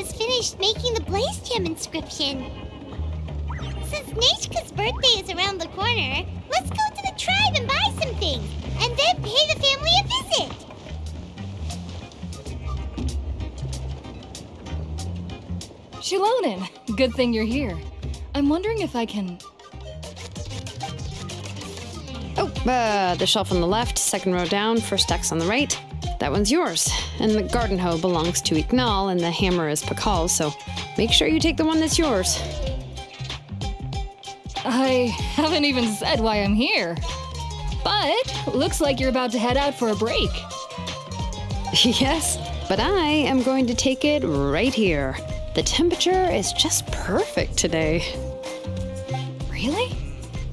has finished making the Blaze Gem inscription. Since Nechka's birthday is around the corner, let's go to the tribe and buy some things, and then pay the family a visit. Xilonen, good thing you're here. I'm wondering if I can... Oh, the shelf on the left, second row down, first deck's on the right. That one's yours. And the garden hoe belongs to Ignal, and the hammer is Pakal's, so make sure you take the one that's yours. I haven't even said why I'm here. But looks like you're about to head out for a break. Yes, but I am going to take it right here. The temperature is just perfect today. Really?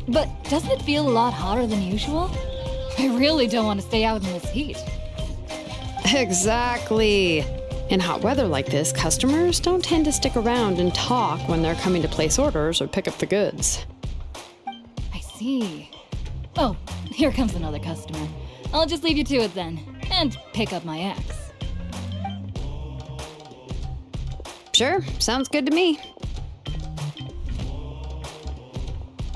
But doesn't it feel a lot hotter than usual? I really don't want to stay out in this heat. Exactly. In hot weather like this, customers don't tend to stick around and talk when they're coming to place orders or pick up the goods. I see. Oh, here comes another customer. I'll just leave you to it then, and pick up my axe. Sure, sounds good to me.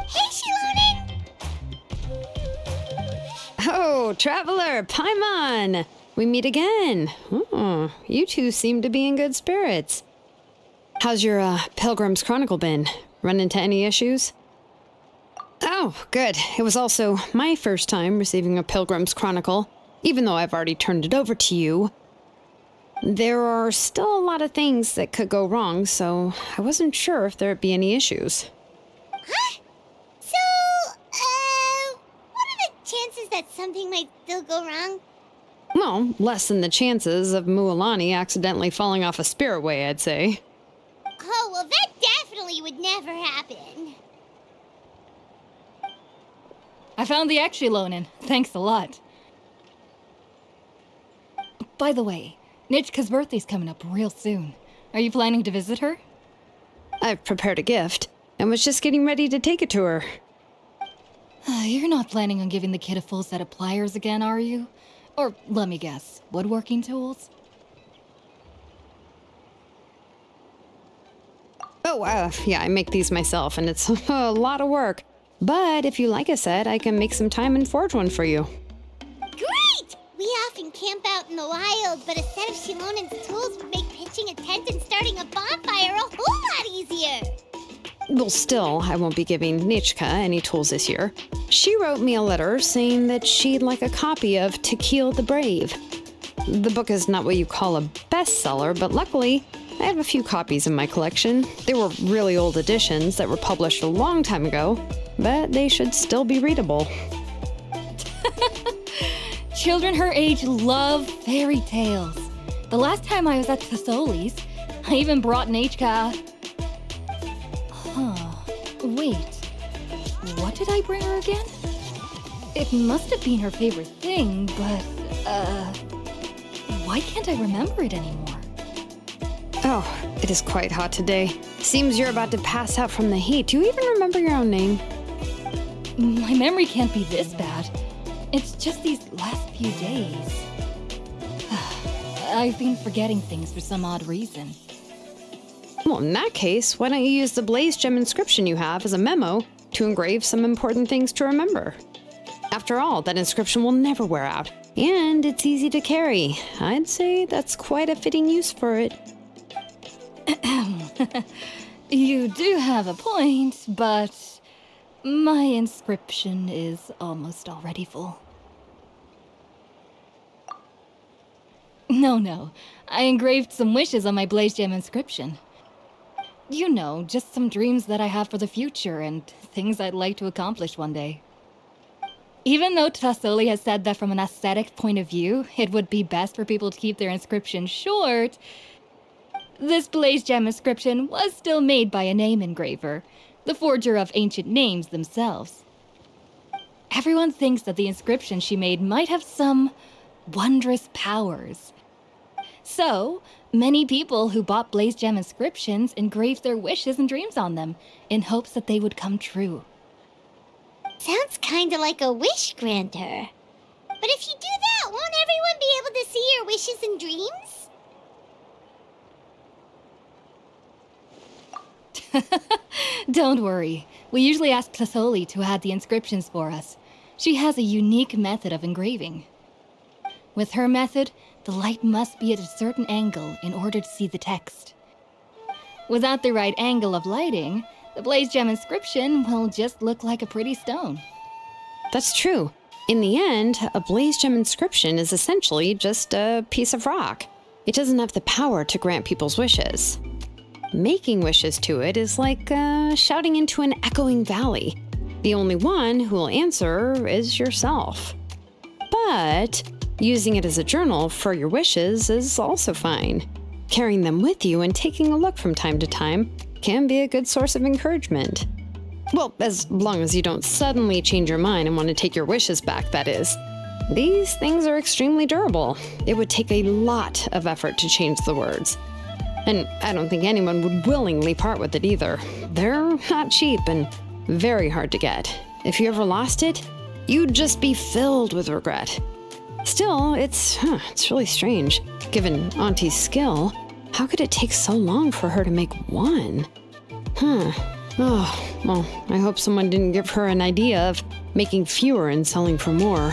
Hey, Xilonen! Oh, traveler, Paimon! We meet again. Oh, you two seem to be in good spirits. How's your Pilgrim's Chronicle been? Run into any issues? Oh, good. It was also my first time receiving a Pilgrim's Chronicle, even though I've already turned it over to you. There are still a lot of things that could go wrong, so I wasn't sure if there'd be any issues. Huh? So, what are the chances that something might still go wrong? Well, less than the chances of Mualani accidentally falling off a spirit way, I'd say. Oh, well, that definitely would never happen. I found the Xilonen. Thanks a lot. By the way, Nitchka's birthday's coming up real soon. Are you planning to visit her? I've prepared a gift, and was just getting ready to take it to her. You're not planning on giving the kid a full set of pliers again, are you? Or, let me guess, woodworking tools? Oh, yeah, I make these myself, and it's a lot of work. But if you like a set, I can make some time and forge one for you. Great! We often camp out in the wild, but a set of Xilonen's tools would make pitching a tent and starting a bonfire a whole lot easier. Well, still, I won't be giving Nichka any tools this year. She wrote me a letter saying that she'd like a copy of To Kill the Brave. The book is not what you call a bestseller, but luckily, I have a few copies in my collection. They were really old editions that were published a long time ago, but they should still be readable. Children her age love fairy tales. The last time I was at Thesoli's, I even brought Nechka... Wait, what did I bring her again? It must have been her favorite thing, but, why can't I remember it anymore? Oh, it is quite hot today. Seems you're about to pass out from the heat. Do you even remember your own name? My memory can't be this bad. It's just these last few days. I've been forgetting things for some odd reason. Well, in that case, why don't you use the Blaze Gem inscription you have as a memo to engrave some important things to remember? After all, that inscription will never wear out, and it's easy to carry. I'd say that's quite a fitting use for it. You do have a point, but my inscription is almost already full. No, I engraved some wishes on my Blaze Gem inscription. You know, just some dreams that I have for the future and things I'd like to accomplish one day. Even though Tassoli has said that from an aesthetic point of view, it would be best for people to keep their inscription short, this Blaze Gem inscription was still made by a name engraver, the forger of ancient names themselves. Everyone thinks that the inscription she made might have some wondrous powers. So, many people who bought Blaze Gem inscriptions engraved their wishes and dreams on them, in hopes that they would come true. Sounds kinda like a wish granter. But if you do that, won't everyone be able to see your wishes and dreams? Don't worry. We usually ask Tasoli to add the inscriptions for us. She has a unique method of engraving. With her method, the light must be at a certain angle in order to see the text. Without the right angle of lighting, the blaze gem inscription will just look like a pretty stone. That's true. In the end, a blaze gem inscription is essentially just a piece of rock. It doesn't have the power to grant people's wishes. Making wishes to it is like shouting into an echoing valley. The only one who will answer is yourself. But using it as a journal for your wishes is also fine. Carrying them with you and taking a look from time to time can be a good source of encouragement. Well, as long as you don't suddenly change your mind and want to take your wishes back, that is. These things are extremely durable. It would take a lot of effort to change the words. And I don't think anyone would willingly part with it either. They're not cheap and very hard to get. If you ever lost it, you'd just be filled with regret. Still, it's really strange. Given Auntie's skill, how could it take so long for her to make one? Oh, well, I hope someone didn't give her an idea of making fewer and selling for more.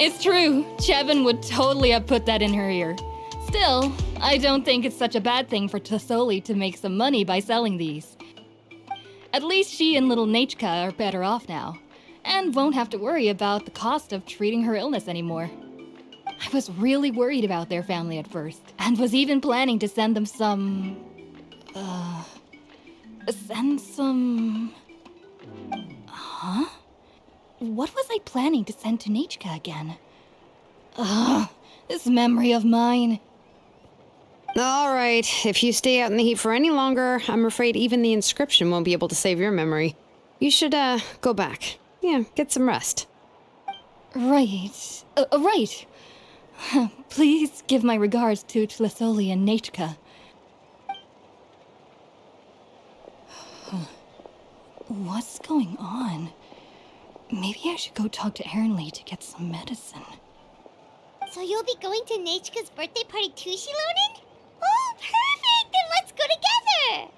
It's true. Chevin would totally have put that in her ear. Still, I don't think it's such a bad thing for Tasoli to make some money by selling these. At least she and little Nachka are better off now, and won't have to worry about the cost of treating her illness anymore. I was really worried about their family at first, and was even planning to send them some... Huh? What was I planning to send to Nachka again? This memory of mine. All right, if you stay out in the heat for any longer, I'm afraid even the inscription won't be able to save your memory. You should, go back. Yeah, get some rest. Right. Right. Please give my regards to Tlisoli and Nachka. What's going on? Maybe I should go talk to Ernly to get some medicine. So you'll be going to Nachka's birthday party too, Xilonen? Oh, perfect! Then let's go together!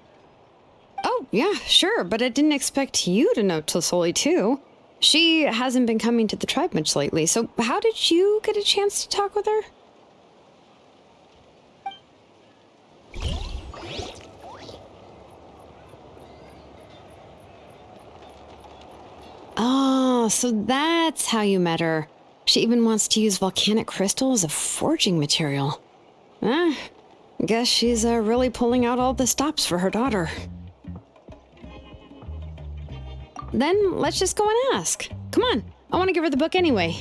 Oh, yeah, sure, but I didn't expect you to know Tlisoli too. She hasn't been coming to the tribe much lately, so how did you get a chance to talk with her? Oh, so that's how you met her. She even wants to use volcanic crystal as a forging material. Guess she's really pulling out all the stops for her daughter. Then let's just go and ask. Come on, I want to give her the book anyway.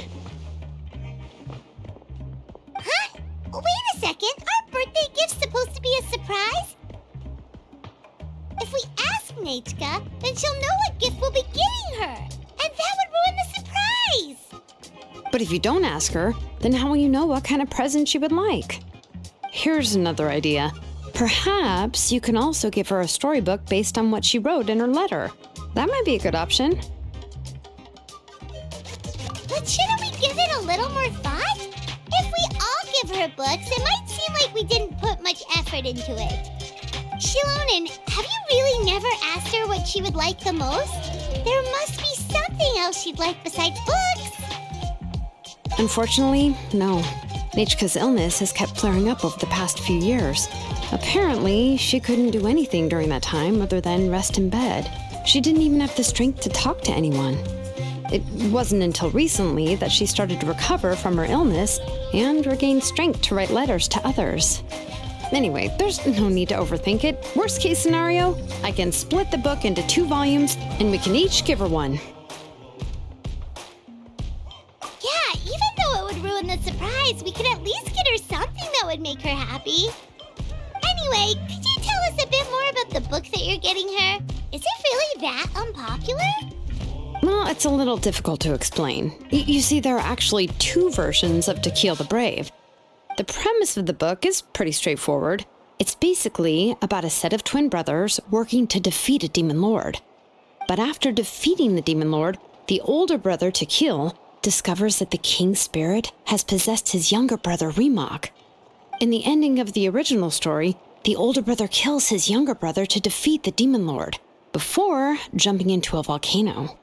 Huh? Wait a second, our birthday gift's supposed to be a surprise? If we ask Nachka, then she'll know what gift we'll be getting her, and that would ruin the surprise! But if you don't ask her, then how will you know what kind of present she would like? Here's another idea. Perhaps you can also give her a storybook based on what she wrote in her letter. That might be a good option. But shouldn't we give it a little more thought? If we all give her books, it might seem like we didn't put much effort into it. Xilonen, have you really never asked her what she would like the most? There must be something else she'd like besides books. Unfortunately, no. Nachka's illness has kept flaring up over the past few years. Apparently, she couldn't do anything during that time other than rest in bed. She didn't even have the strength to talk to anyone. It wasn't until recently that she started to recover from her illness and regain strength to write letters to others. Anyway, there's no need to overthink it. Worst case scenario, I can split the book into 2 volumes and we can each give her one. Yeah, even though it would ruin the surprise, we could at least get her something that would make her happy. Anyway, could you tell us a bit more about the book that you're getting her? Is it really that unpopular? Well, it's a little difficult to explain. You see, there are actually 2 versions of To Kill the Brave. The premise of the book is pretty straightforward. It's basically about a set of twin brothers working to defeat a demon lord. But after defeating the demon lord, the older brother, To Kill, discovers that the king spirit has possessed his younger brother Remok. In the ending of the original story, the older brother kills his younger brother to defeat the demon lord, before jumping into a volcano.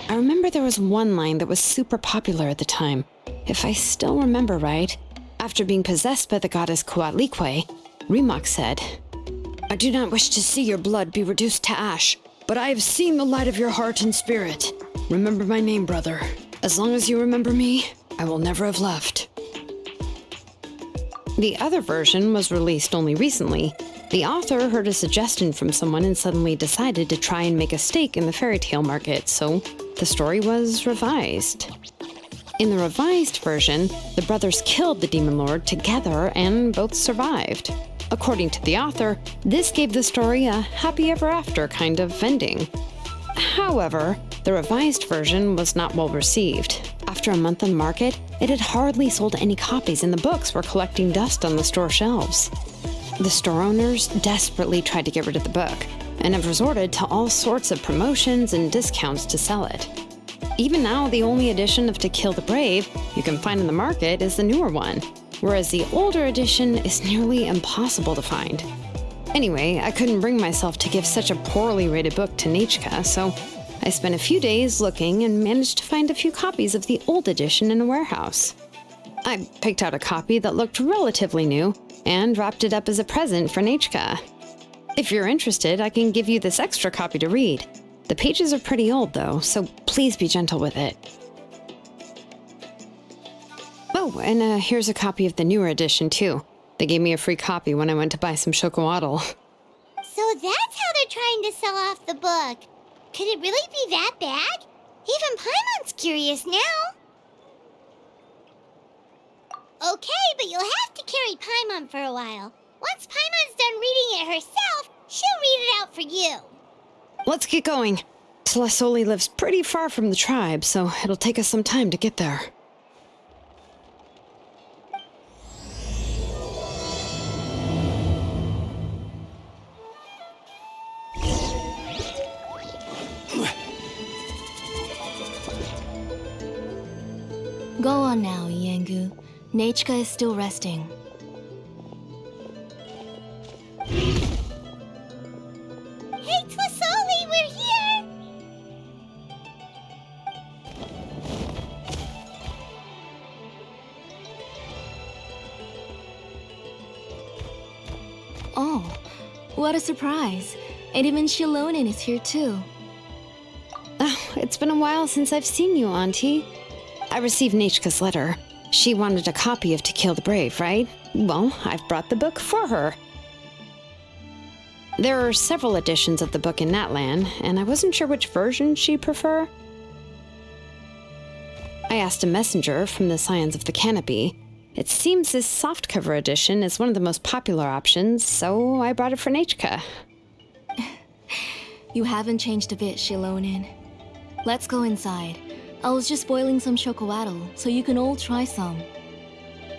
I remember there was one line that was super popular at the time. If I still remember right, after being possessed by the goddess Coatlicue, Remok said, "I do not wish to see your blood be reduced to ash, but I have seen the light of your heart and spirit. Remember my name, brother. As long as you remember me, I will never have left." The other version was released only recently. The author heard a suggestion from someone and suddenly decided to try and make a stake in the fairy tale market, so the story was revised. In the revised version, the brothers killed the demon lord together and both survived. According to the author, this gave the story a happy ever after kind of ending. However, the revised version was not well received. After a month on the market, it had hardly sold any copies and the books were collecting dust on the store shelves. The store owners desperately tried to get rid of the book and have resorted to all sorts of promotions and discounts to sell it. Even now, the only edition of To Kill the Brave you can find in the market is the newer one, whereas the older edition is nearly impossible to find. Anyway, I couldn't bring myself to give such a poorly rated book to Nichka, so I spent a few days looking and managed to find a few copies of the old edition in a warehouse. I picked out a copy that looked relatively new and wrapped it up as a present for Nichka. If you're interested, I can give you this extra copy to read. The pages are pretty old though, so please be gentle with it. Oh, and here's a copy of the newer edition too. They gave me a free copy when I went to buy some chocolatl. So that's how they're trying to sell off the book. Could it really be that bad? Even Paimon's curious now. Okay, but you'll have to carry Paimon for a while. Once Paimon's done reading it herself, she'll read it out for you. Let's get going. Tlasoli lives pretty far from the tribe, so it'll take us some time to get there. Go on now, Yengu. Nichka is still resting. Hey, Tlasoli, we're here! Oh, what a surprise. And even Xilonen is here too. Oh, it's been a while since I've seen you, Auntie. I received Nichka's letter. She wanted a copy of To Kill the Brave, right? Well, I've brought the book for her. There are several editions of the book in Natlan, and I wasn't sure which version she'd prefer. I asked a messenger from the Scions of the Canopy. It seems this softcover edition is one of the most popular options, so I brought it for Nichka. You haven't changed a bit, Xilonen. Let's go inside. I was just boiling some chocolatl, so you can all try some.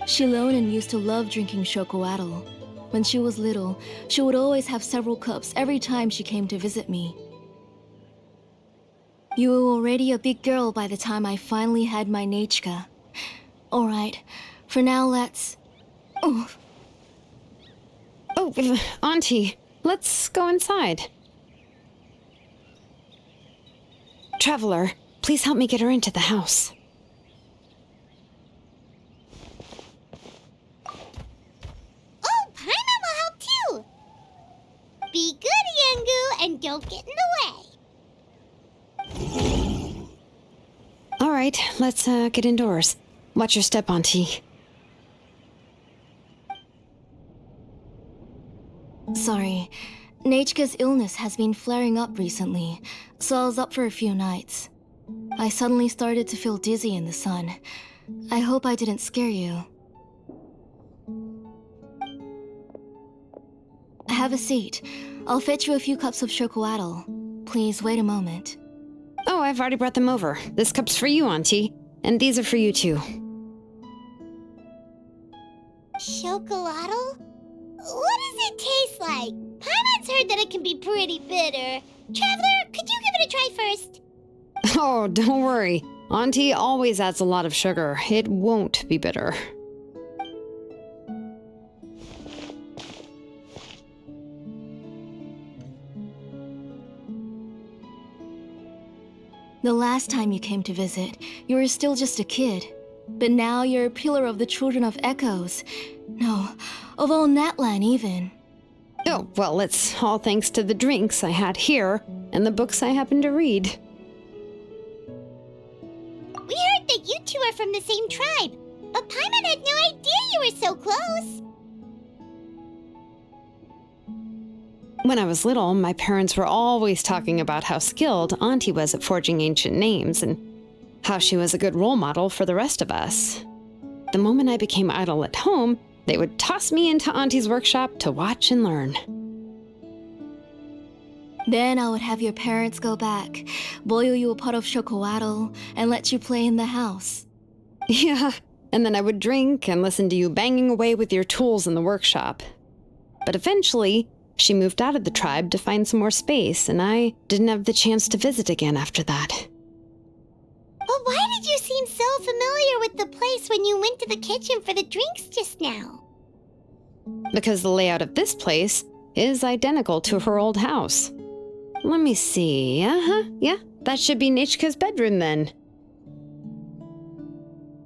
Xilonen used to love drinking chocolatl. When she was little, she would always have several cups every time she came to visit me. You were already a big girl by the time I finally had my Nichka. Alright, for now let's... Oh, Auntie, let's go inside. Traveler, please help me get her into the house. Oh, Paimon will help too! Be good, Yengu, and don't get in the way. All right, let's get indoors. Watch your step, Auntie. Sorry. Nechka's illness has been flaring up recently, so I was up for a few nights. I suddenly started to feel dizzy in the sun. I hope I didn't scare you. Have a seat. I'll fetch you a few cups of chocolatl. Please wait a moment. Oh, I've already brought them over. This cup's for you, Auntie. And these are for you, too. Chocolatl? What does it taste like? Paimon's heard that it can be pretty bitter. Traveler, could you give it a try first? Oh, don't worry. Auntie always adds a lot of sugar. It won't be bitter. The last time you came to visit, you were still just a kid. But now you're a pillar of the Children of Echoes. No, of all Natlan even. Oh, well, it's all thanks to the drinks I had here and the books I happened to read. We heard that you two are from the same tribe, but Paimon had no idea you were so close. When I was little, my parents were always talking about how skilled Auntie was at forging ancient names and how she was a good role model for the rest of us. The moment I became idle at home, they would toss me into Auntie's workshop to watch and learn. Then I would have your parents go back, boil you a pot of chocolatl, and let you play in the house. Yeah, and then I would drink and listen to you banging away with your tools in the workshop. But eventually, she moved out of the tribe to find some more space, and I didn't have the chance to visit again after that. But why did you seem so familiar with the place when you went to the kitchen for the drinks just now? Because the layout of this place is identical to her old house. Let me see. Yeah, that should be Nechka's bedroom then.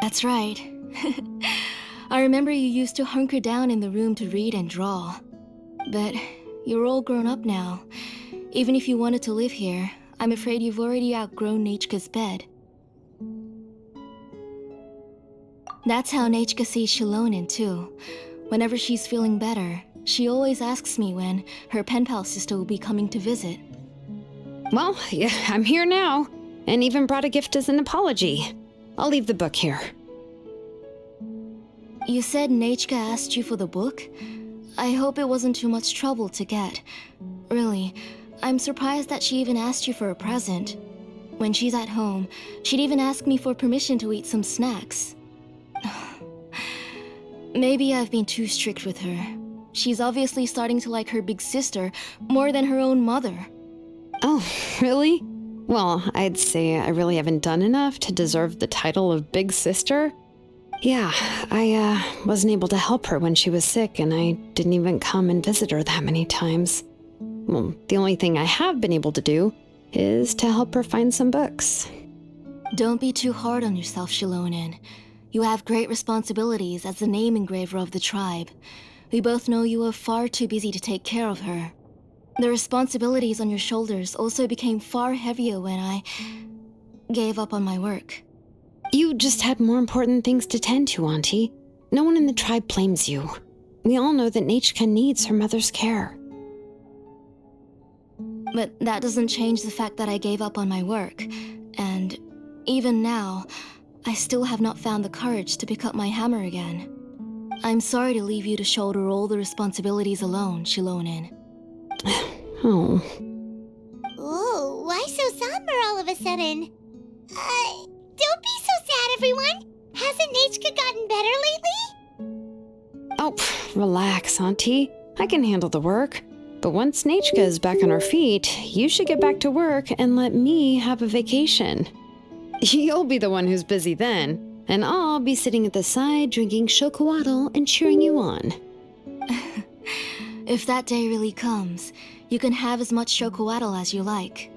That's right. I remember you used to hunker down in the room to read and draw. But you're all grown up now. Even if you wanted to live here, I'm afraid you've already outgrown Nechka's bed. That's how Nechka sees Xilonen too. Whenever she's feeling better, she always asks me when her pen pal sister will be coming to visit. Well, yeah, I'm here now, and even brought a gift as an apology. I'll leave the book here. You said Nechka asked you for the book? I hope it wasn't too much trouble to get. Really, I'm surprised that she even asked you for a present. When she's at home, she'd even ask me for permission to eat some snacks. Maybe I've been too strict with her. She's obviously starting to like her big sister more than her own mother. Oh, really? Well, I'd say I really haven't done enough to deserve the title of Big Sister. Yeah, I wasn't able to help her when she was sick, and I didn't even come and visit her that many times. Well, the only thing I have been able to do is to help her find some books. Don't be too hard on yourself, Xilonen. You have great responsibilities as the name engraver of the tribe. We both know you are far too busy to take care of her. The responsibilities on your shoulders also became far heavier when I gave up on my work. You just had more important things to tend to, Auntie. No one in the tribe blames you. We all know that Nechka needs her mother's care. But that doesn't change the fact that I gave up on my work. And even now, I still have not found the courage to pick up my hammer again. I'm sorry to leave you to shoulder all the responsibilities alone, Xilonen. Oh. Ooh, why so somber all of a sudden? Don't be so sad, everyone. Hasn't Nechka gotten better lately? Oh, relax, Auntie. I can handle the work. But once Nechka is back on her feet, you should get back to work and let me have a vacation. You'll be the one who's busy then, and I'll be sitting at the side drinking chocolatl and cheering you on. If that day really comes, you can have as much chocolatl as you like.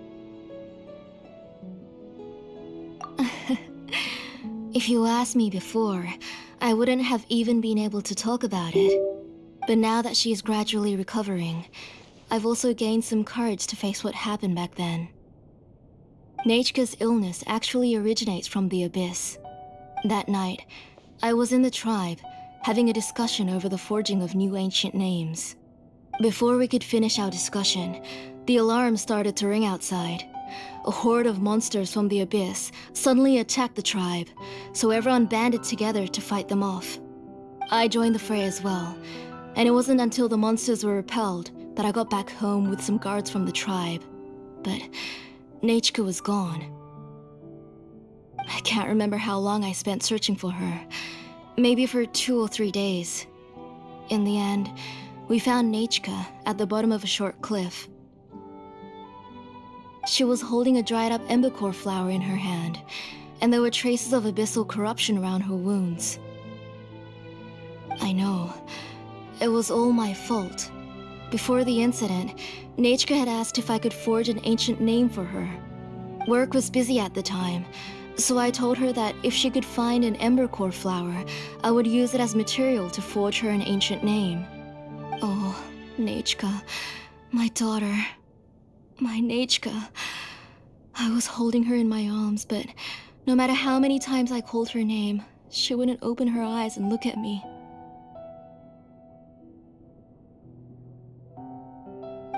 If you asked me before, I wouldn't have even been able to talk about it. But now that she is gradually recovering, I've also gained some courage to face what happened back then. Nechka's illness actually originates from the Abyss. That night, I was in the tribe, having a discussion over the forging of new ancient names. Before we could finish our discussion, the alarm started to ring outside. A horde of monsters from the abyss suddenly attacked the tribe, so everyone banded together to fight them off. I joined the fray as well, and it wasn't until the monsters were repelled that I got back home with some guards from the tribe. But Nachka was gone. I can't remember how long I spent searching for her. Maybe for 2 or 3 days. In the end, we found Nachka at the bottom of a short cliff. She was holding a dried up embercore flower in her hand, and there were traces of abyssal corruption around her wounds. I know. It was all my fault. Before the incident, Nachka had asked if I could forge an ancient name for her. Work was busy at the time, so I told her that if she could find an embercore flower, I would use it as material to forge her an ancient name. Oh, Nachka, my daughter. My Nachka. I was holding her in my arms, but no matter how many times I called her name, she wouldn't open her eyes and look at me.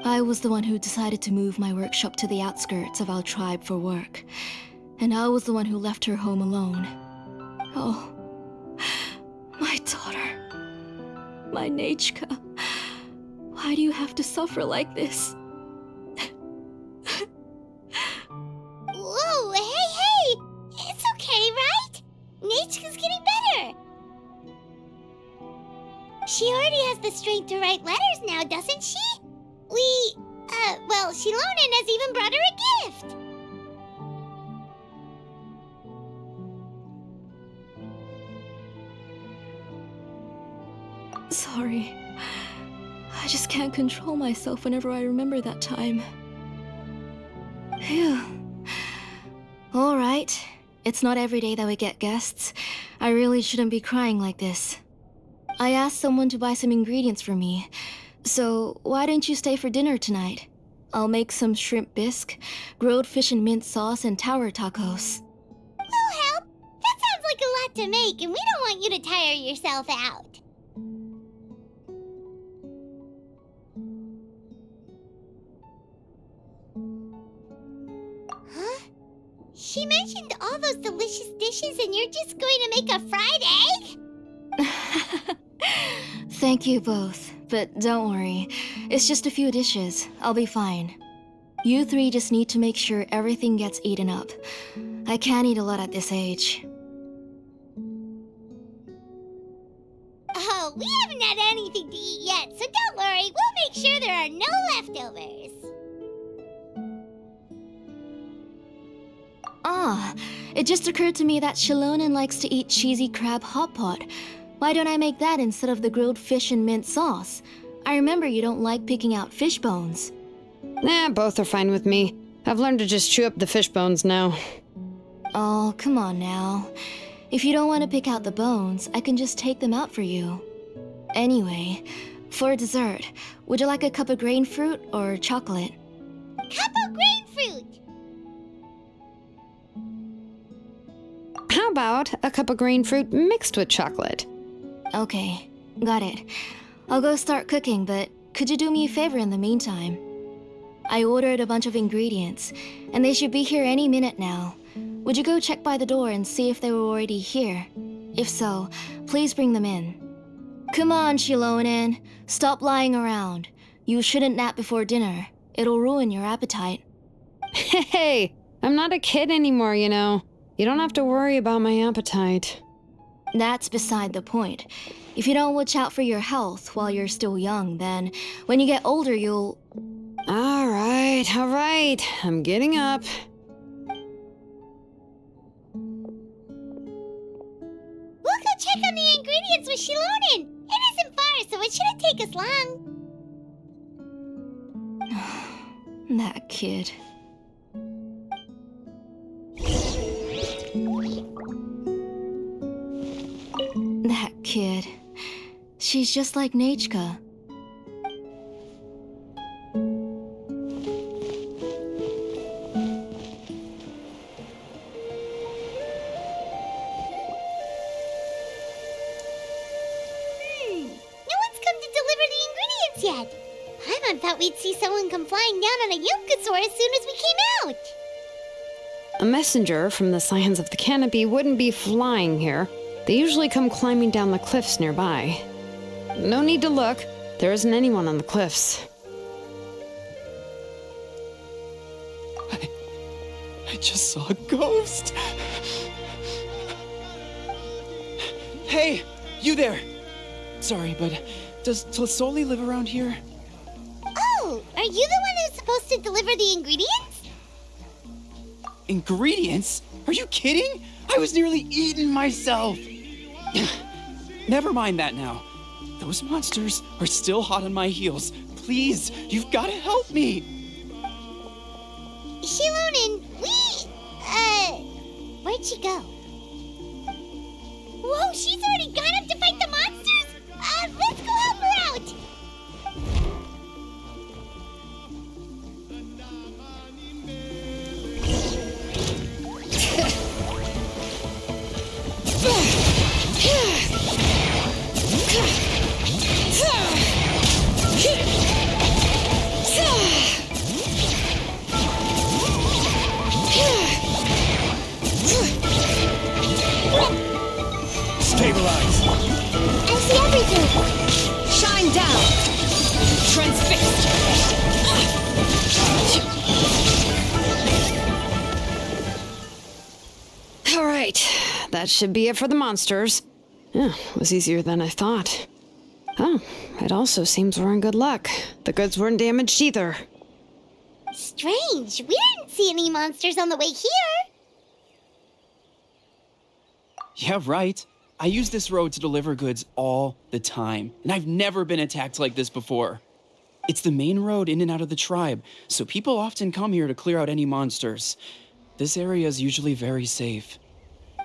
I was the one who decided to move my workshop to the outskirts of our tribe for work, and I was the one who left her home alone. Oh, my daughter. My Nachka. Why do you have to suffer like this? Whoa, hey! It's okay, right? Nachka's getting better. She already has the strength to write letters now, doesn't she? Xilonen has even brought her a gift. Sorry. I just can't control myself whenever I remember that time. Phew. Alright. It's not every day that we get guests. I really shouldn't be crying like this. I asked someone to buy some ingredients for me. So, why don't you stay for dinner tonight? I'll make some shrimp bisque, grilled fish and mint sauce, and tower tacos. We'll help. That sounds like a lot to make, and we don't want you to tire yourself out. Huh? She mentioned all those delicious dishes, and you're just going to make a fried egg? Thank you both, but don't worry. It's just a few dishes. I'll be fine. You three just need to make sure everything gets eaten up. I can't eat a lot at this age. Oh, we haven't had anything to eat yet, so don't worry. We'll make sure there are no leftovers. Ah, it just occurred to me that Xilonen likes to eat cheesy crab hot pot. Why don't I make that instead of the grilled fish and mint sauce? I remember you don't like picking out fish bones. Nah, both are fine with me. I've learned to just chew up the fish bones now. Oh, come on now. If you don't want to pick out the bones, I can just take them out for you. Anyway, for dessert, would you like a cup of grain fruit or chocolate? Cup of grain fruit! How about a cup of green fruit mixed with chocolate? Okay, got it. I'll go start cooking, but could you do me a favor in the meantime? I ordered a bunch of ingredients, and they should be here any minute now. Would you go check by the door and see if they were already here? If so, please bring them in. Come on, Xilonen. Stop lying around. You shouldn't nap before dinner. It'll ruin your appetite. Hey, I'm not a kid anymore, you know. You don't have to worry about my appetite. That's beside the point. If you don't watch out for your health while you're still young, then when you get older, you'll... All right. I'm getting up. We'll go check on the ingredients with Xilonen. It isn't far, so it shouldn't take us long. That kid. That kid. She's just like Nachka. No one's come to deliver the ingredients yet. Paimon thought we'd see someone come flying down on a Yokosaur as soon as we came out. A messenger from the Scions of the Canopy wouldn't be flying here. They usually come climbing down the cliffs nearby. No need to look. There isn't anyone on the cliffs. I just saw a ghost. Hey, you there. Sorry, but does Tlisoli live around here? Oh, are you the one who's supposed to deliver the ingredients? Ingredients? Are you kidding? I was nearly eating myself. Never mind that now. Those monsters are still hot on my heels. Please, you've got to help me. Xilonen, where'd she go? Whoa, she's already gone up to fight the monsters? Let's go help her out! Stabilize. I see everything! Shine down! Transfixed! All right, that should be it for the monsters. Yeah, it was easier than I thought. Oh, it also seems we're in good luck. The goods weren't damaged either. Strange, we didn't see any monsters on the way here. Yeah, right. I use this road to deliver goods all the time, and I've never been attacked like this before. It's the main road in and out of the tribe, so people often come here to clear out any monsters. This area is usually very safe.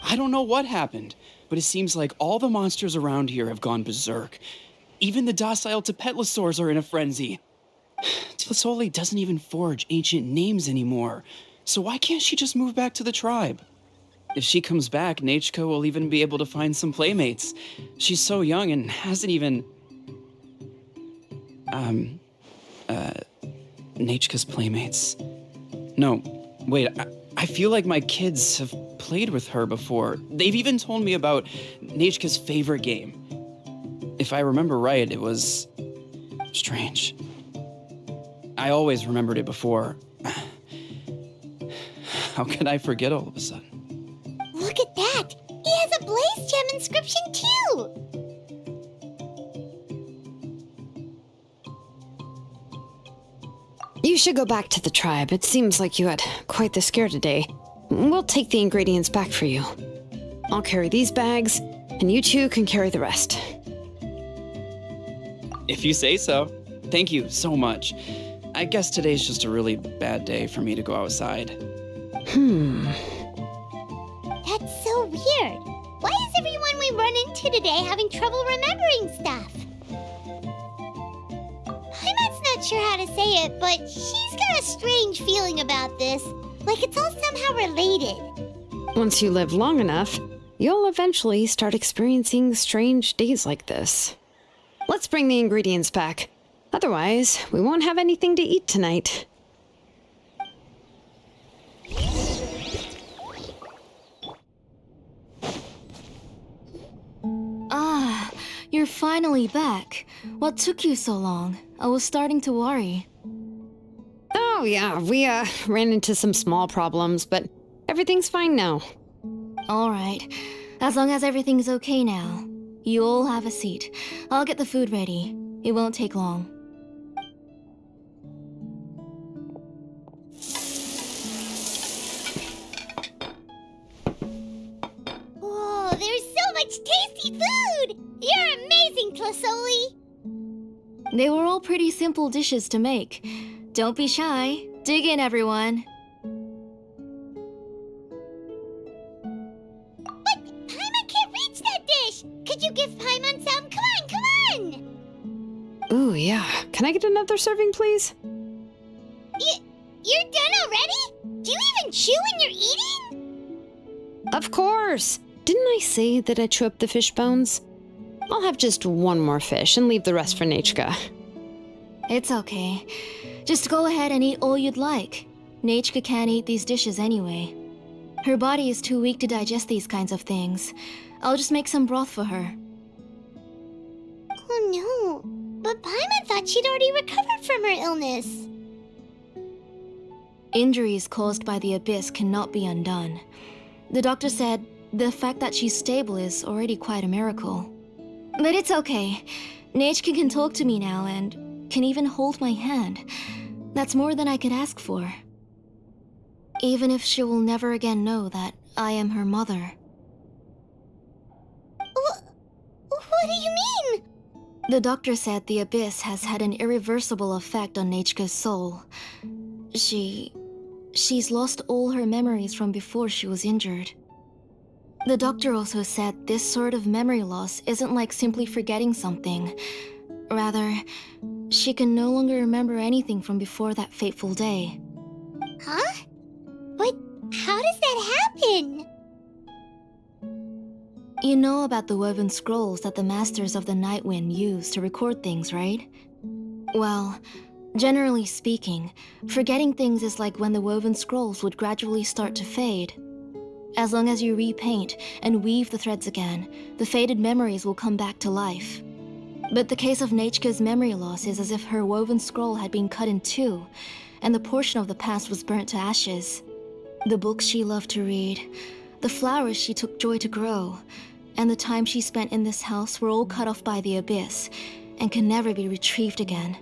I don't know what happened, but it seems like all the monsters around here have gone berserk. Even the docile Tepetlosaurs are in a frenzy. Tlisoli doesn't even forge ancient names anymore, so why can't she just move back to the tribe? If she comes back, Nachka will even be able to find some playmates. She's so young and hasn't even... Nachka's playmates. No, wait, I feel like my kids have played with her before. They've even told me about Nachka's favorite game. If I remember right, it was... strange. I always remembered it before. How could I forget all of a sudden? Look at that! He has a Blaze Gem inscription too! You should go back to the tribe. It seems like you had quite the scare today. We'll take the ingredients back for you. I'll carry these bags, and you two can carry the rest. If you say so. Thank you so much. I guess today's just a really bad day for me to go outside. That's so weird. Why is everyone we run into today having trouble remembering stuff? Paimon's not sure how to say it, but she's got a strange feeling about this. Like it's all somehow related. Once you live long enough, you'll eventually start experiencing strange days like this. Let's bring the ingredients back. Otherwise, we won't have anything to eat tonight. Ah, you're finally back. What took you so long? I was starting to worry. Oh yeah, we ran into some small problems, but everything's fine now. All right. As long as everything's okay now. You all have a seat. I'll get the food ready. It won't take long. Whoa, there's so much tasty food! You're amazing, Tlisoli! They were all pretty simple dishes to make. Don't be shy. Dig in, everyone. But Paimon can't reach that dish! Could you give Paimon some? Come on, come on! Ooh, yeah. Can I get another serving, please? You're done already? Do you even chew when you're eating? Of course! Didn't I say that I chew up the fish bones? I'll have just one more fish and leave the rest for Nachka. It's okay. Just go ahead and eat all you'd like. Nachka can't eat these dishes anyway. Her body is too weak to digest these kinds of things. I'll just make some broth for her. Oh no, but Paimon thought she'd already recovered from her illness. Injuries caused by the abyss cannot be undone. The doctor said the fact that she's stable is already quite a miracle. But it's okay. Nachka can talk to me now and can even hold my hand. That's more than I could ask for. Even if she will never again know that I am her mother. What do you mean? The doctor said the abyss has had an irreversible effect on Nachka's soul. She's lost all her memories from before she was injured. The doctor also said this sort of memory loss isn't like simply forgetting something. Rather, she can no longer remember anything from before that fateful day. Huh? But how does that happen? You know about the woven scrolls that the Masters of the Night Wind use to record things, right? Well, generally speaking, forgetting things is like when the woven scrolls would gradually start to fade. As long as you repaint and weave the threads again, the faded memories will come back to life. But the case of Nachka's memory loss is as if her woven scroll had been cut in two, and the portion of the past was burnt to ashes. The books she loved to read, the flowers she took joy to grow, and the time she spent in this house were all cut off by the abyss and can never be retrieved again.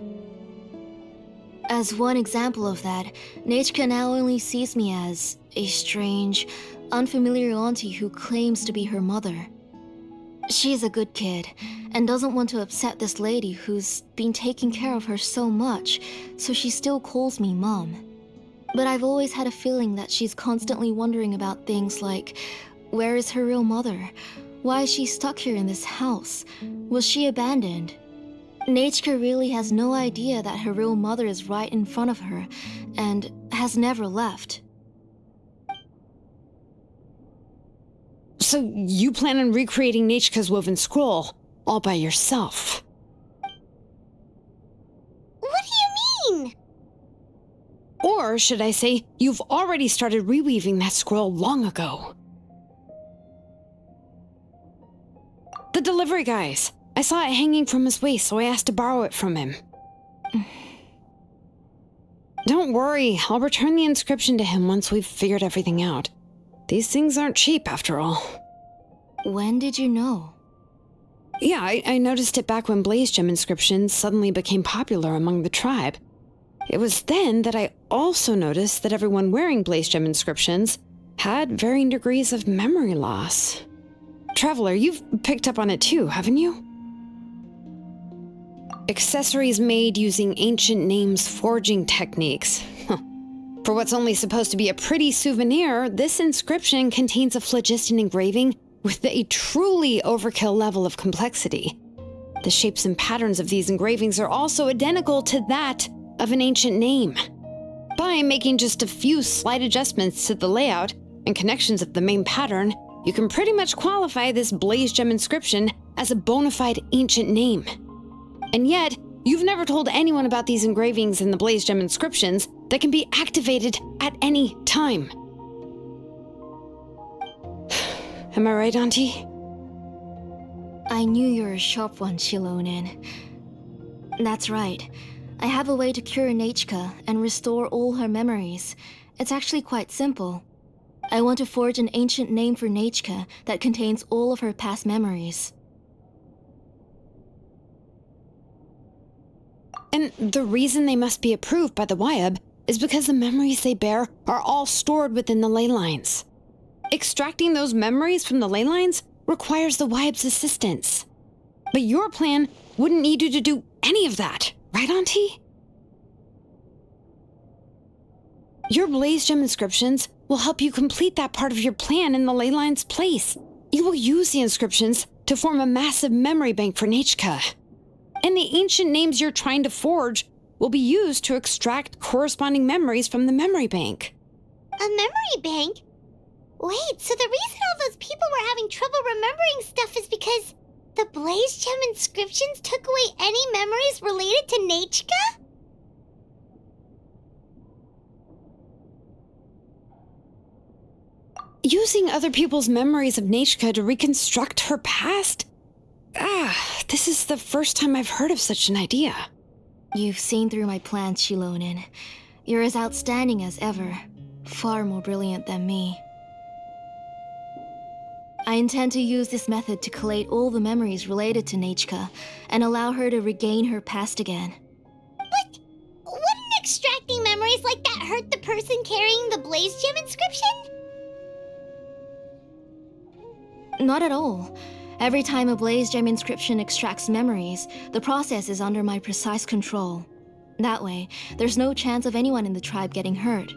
As one example of that, Nachka now only sees me as a strange, unfamiliar auntie who claims to be her mother. She's a good kid and doesn't want to upset this lady who's been taking care of her so much, so she still calls me Mom. But I've always had a feeling that she's constantly wondering about things like, where is her real mother? Why is she stuck here in this house? Was she abandoned? Nachka really has no idea that her real mother is right in front of her and has never left. So you plan on recreating Nachka's woven scroll all by yourself? What do you mean? Or should I say, you've already started reweaving that scroll long ago? The delivery guys. I saw it hanging from his waist, so I asked to borrow it from him. Don't worry, I'll return the inscription to him once we've figured everything out. These things aren't cheap, after all. When did you know? Yeah, I noticed it back when blaze gem inscriptions suddenly became popular among the tribe. It was then that I also noticed that everyone wearing blaze gem inscriptions had varying degrees of memory loss. Traveler, you've picked up on it too, haven't you? Accessories made using ancient names forging techniques. For what's only supposed to be a pretty souvenir, this inscription contains a phlogiston engraving with a truly overkill level of complexity. The shapes and patterns of these engravings are also identical to that of an ancient name. By making just a few slight adjustments to the layout and connections of the main pattern, you can pretty much qualify this blaze gem inscription as a bona fide ancient name. And yet, you've never told anyone about these engravings in the blaze gem inscriptions that can be activated at any time. Am I right, Auntie? I knew you were a sharp one, Xilonen. That's right. I have a way to cure Nachka and restore all her memories. It's actually quite simple. I want to forge an ancient name for Nachka that contains all of her past memories. And the reason they must be approved by the Wyab is because the memories they bear are all stored within the ley lines. Extracting those memories from the ley lines requires the Wyab's assistance. But your plan wouldn't need you to do any of that, right, Auntie? Your blaze gem inscriptions will help you complete that part of your plan in the ley line's place. You will use the inscriptions to form a massive memory bank for Nachka. And the ancient names you're trying to forge will be used to extract corresponding memories from the memory bank. A memory bank? Wait, so the reason all those people were having trouble remembering stuff is because The Blaze Gem inscriptions took away any memories related to Nachka? Using other people's memories of Nachka to reconstruct her past? This is the first time I've heard of such an idea. You've seen through my plans, Xilonen. You're as outstanding as ever. Far more brilliant than me. I intend to use this method to collate all the memories related to Nachka and allow her to regain her past again. But wouldn't extracting memories like that hurt the person carrying the Blaze Gem inscription? Not at all. Every time a Blaze Gem inscription extracts memories, the process is under my precise control. That way, there's no chance of anyone in the tribe getting hurt.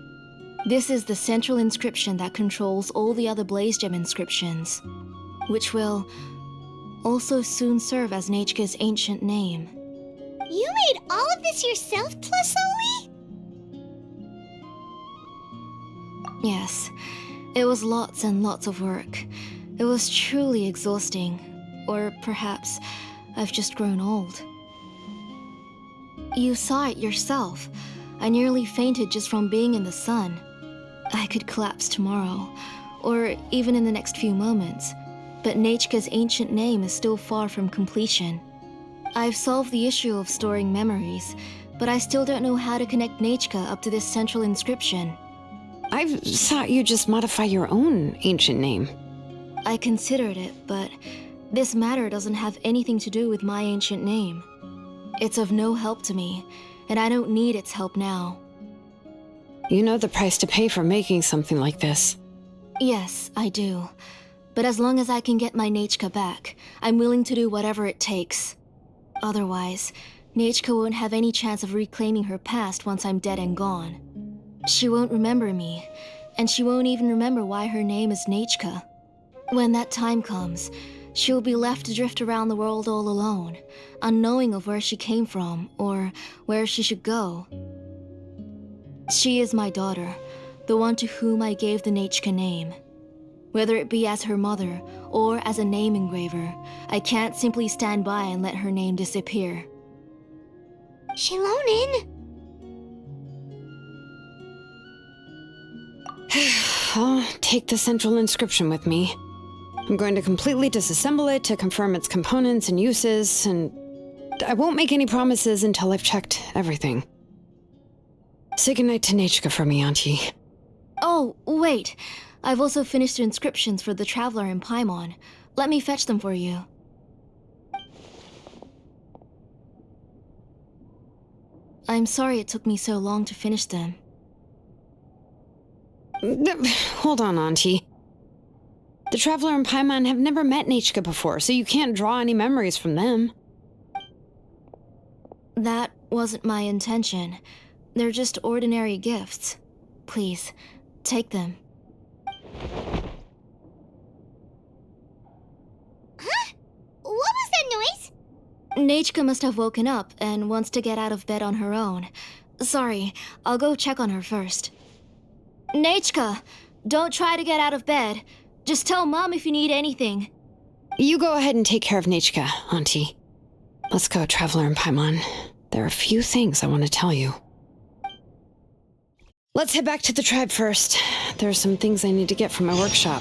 This is the central inscription that controls all the other Blaze Gem inscriptions, which will also soon serve as Nachka's ancient name. You made all of this yourself, Tlasoli? Yes, it was lots and lots of work. It was truly exhausting. Or perhaps I've just grown old. You saw it yourself. I nearly fainted just from being in the sun. I could collapse tomorrow, or even in the next few moments. But Nachka's ancient name is still far from completion. I've solved the issue of storing memories, but I still don't know how to connect Nachka up to this central inscription. I thought you just modify your own ancient name. I considered it, but this matter doesn't have anything to do with my ancient name. It's of no help to me, and I don't need its help now. You know the price to pay for making something like this. Yes, I do. But as long as I can get my Nachka back, I'm willing to do whatever it takes. Otherwise, Nachka won't have any chance of reclaiming her past once I'm dead and gone. She won't remember me, and she won't even remember why her name is Nachka. When that time comes, she'll be left to drift around the world all alone, unknowing of where she came from or where she should go. She is my daughter, the one to whom I gave the Nachka name. Whether it be as her mother or as a name engraver, I can't simply stand by and let her name disappear. Xilonen! I'll take the central inscription with me. I'm going to completely disassemble it to confirm its components and uses, and I won't make any promises until I've checked everything. Say goodnight to Nachka for me, Auntie. Oh, wait. I've also finished the inscriptions for the Traveler in Paimon. Let me fetch them for you. I'm sorry it took me so long to finish them. Hold on, Auntie. The Traveler and Paimon have never met Nachka before, so you can't draw any memories from them. That wasn't my intention. They're just ordinary gifts. Please, take them. Huh? What was that noise? Nachka must have woken up and wants to get out of bed on her own. Sorry, I'll go check on her first. Nachka, don't try to get out of bed. Just tell Mom if you need anything. You go ahead and take care of Nachka, Auntie. Let's go, Traveler and Paimon. There are a few things I want to tell you. Let's head back to the tribe first. There are some things I need to get from my workshop.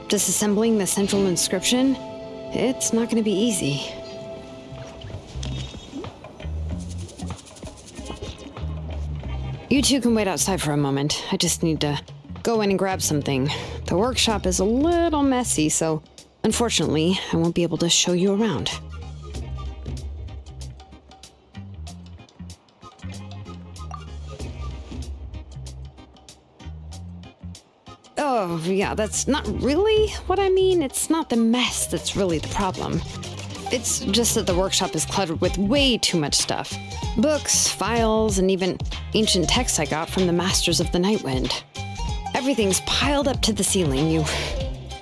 Disassembling the central inscription? It's not going to be easy. You two can wait outside for a moment. I just need to go in and grab something. The workshop is a little messy, so unfortunately, I won't be able to show you around. Oh, yeah, that's not really what I mean. It's not the mess that's really the problem. It's just that the workshop is cluttered with way too much stuff. Books, files, and even ancient texts I got from the Masters of the Nightwind. Everything's piled up to the ceiling. You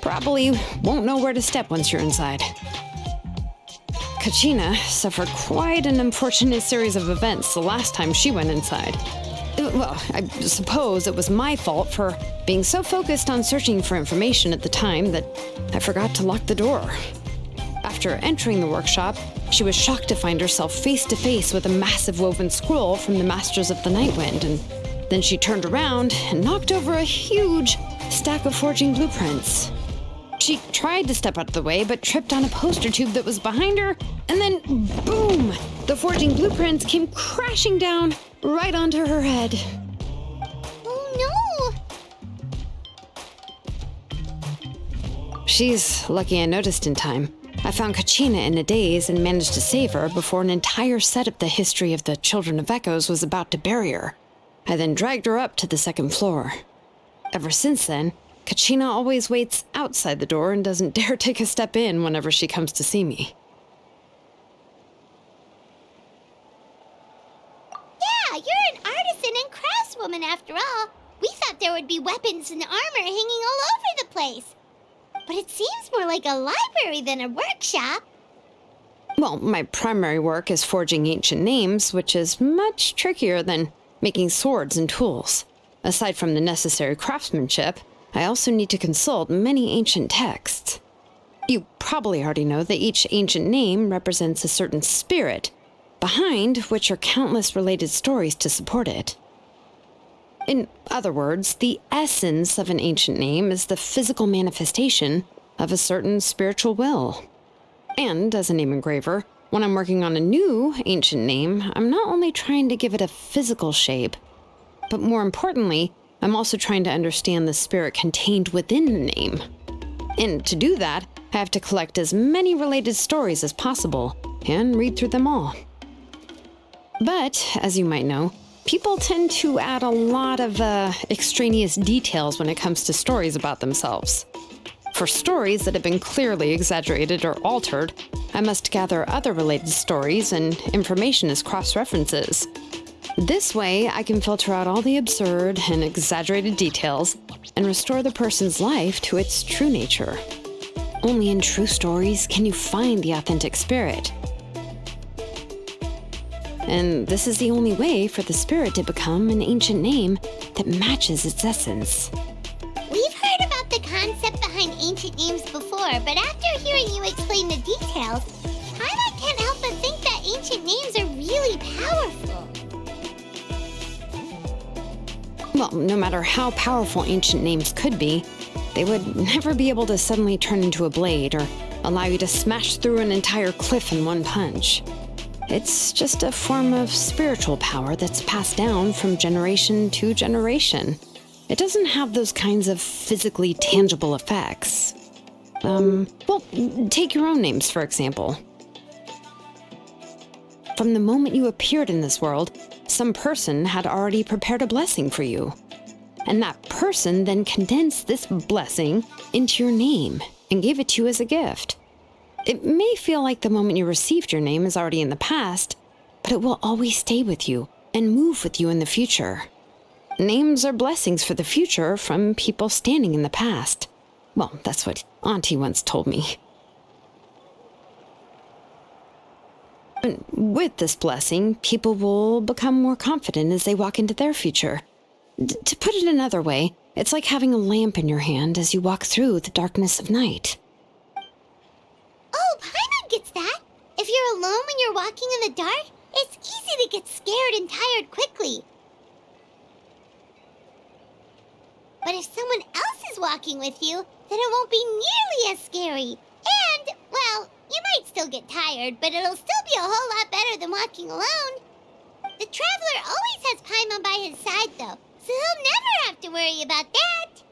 probably won't know where to step once you're inside. Kachina suffered quite an unfortunate series of events the last time she went inside. Well, I suppose it was my fault for being so focused on searching for information at the time that I forgot to lock the door. After entering the workshop, she was shocked to find herself face to face with a massive woven scroll from the Masters of the Nightwind, and then she turned around and knocked over a huge stack of forging blueprints. She tried to step out of the way, but tripped on a poster tube that was behind her, and then boom! The forging blueprints came crashing down right onto her head. Oh no! She's lucky I noticed in time. I found Kachina in a daze and managed to save her before an entire set of the history of the Children of Echoes was about to bury her. I then dragged her up to the second floor. Ever since then, Kachina always waits outside the door and doesn't dare take a step in whenever she comes to see me. Yeah, you're an artisan and craftswoman after all. We thought there would be weapons and armor hanging all over the place. But it seems more like a library than a workshop. Well, my primary work is forging ancient names, which is much trickier than making swords and tools. Aside from the necessary craftsmanship, I also need to consult many ancient texts. You probably already know that each ancient name represents a certain spirit, behind which are countless related stories to support it. In other words, the essence of an ancient name is the physical manifestation of a certain spiritual will. And as a name engraver, when I'm working on a new ancient name, I'm not only trying to give it a physical shape, but more importantly, I'm also trying to understand the spirit contained within the name. And to do that, I have to collect as many related stories as possible and read through them all. But, as you might know, people tend to add a lot of extraneous details when it comes to stories about themselves. For stories that have been clearly exaggerated or altered, I must gather other related stories and information as cross-references. This way, I can filter out all the absurd and exaggerated details and restore the person's life to its true nature. Only in true stories can you find the authentic spirit. And this is the only way for the spirit to become an ancient name that matches its essence. We've heard about the concept behind ancient names before, but after hearing you explain the details, I can't help but think that ancient names are really powerful. Well, no matter how powerful ancient names could be, they would never be able to suddenly turn into a blade or allow you to smash through an entire cliff in one punch. It's just a form of spiritual power that's passed down from generation to generation. It doesn't have those kinds of physically tangible effects. Well, take your own names, for example. From the moment you appeared in this world, some person had already prepared a blessing for you. And that person then condensed this blessing into your name and gave it to you as a gift. It may feel like the moment you received your name is already in the past, but it will always stay with you and move with you in the future. Names are blessings for the future from people standing in the past. Well, that's what Auntie once told me. And with this blessing, people will become more confident as they walk into their future. To put it another way, it's like having a lamp in your hand as you walk through the darkness of night. Oh, Paimon gets that. If you're alone when you're walking in the dark, it's easy to get scared and tired quickly. But if someone else is walking with you, then it won't be nearly as scary. And, well, you might still get tired, but it'll still be a whole lot better than walking alone. The Traveler always has Paimon by his side, though, so he'll never have to worry about that.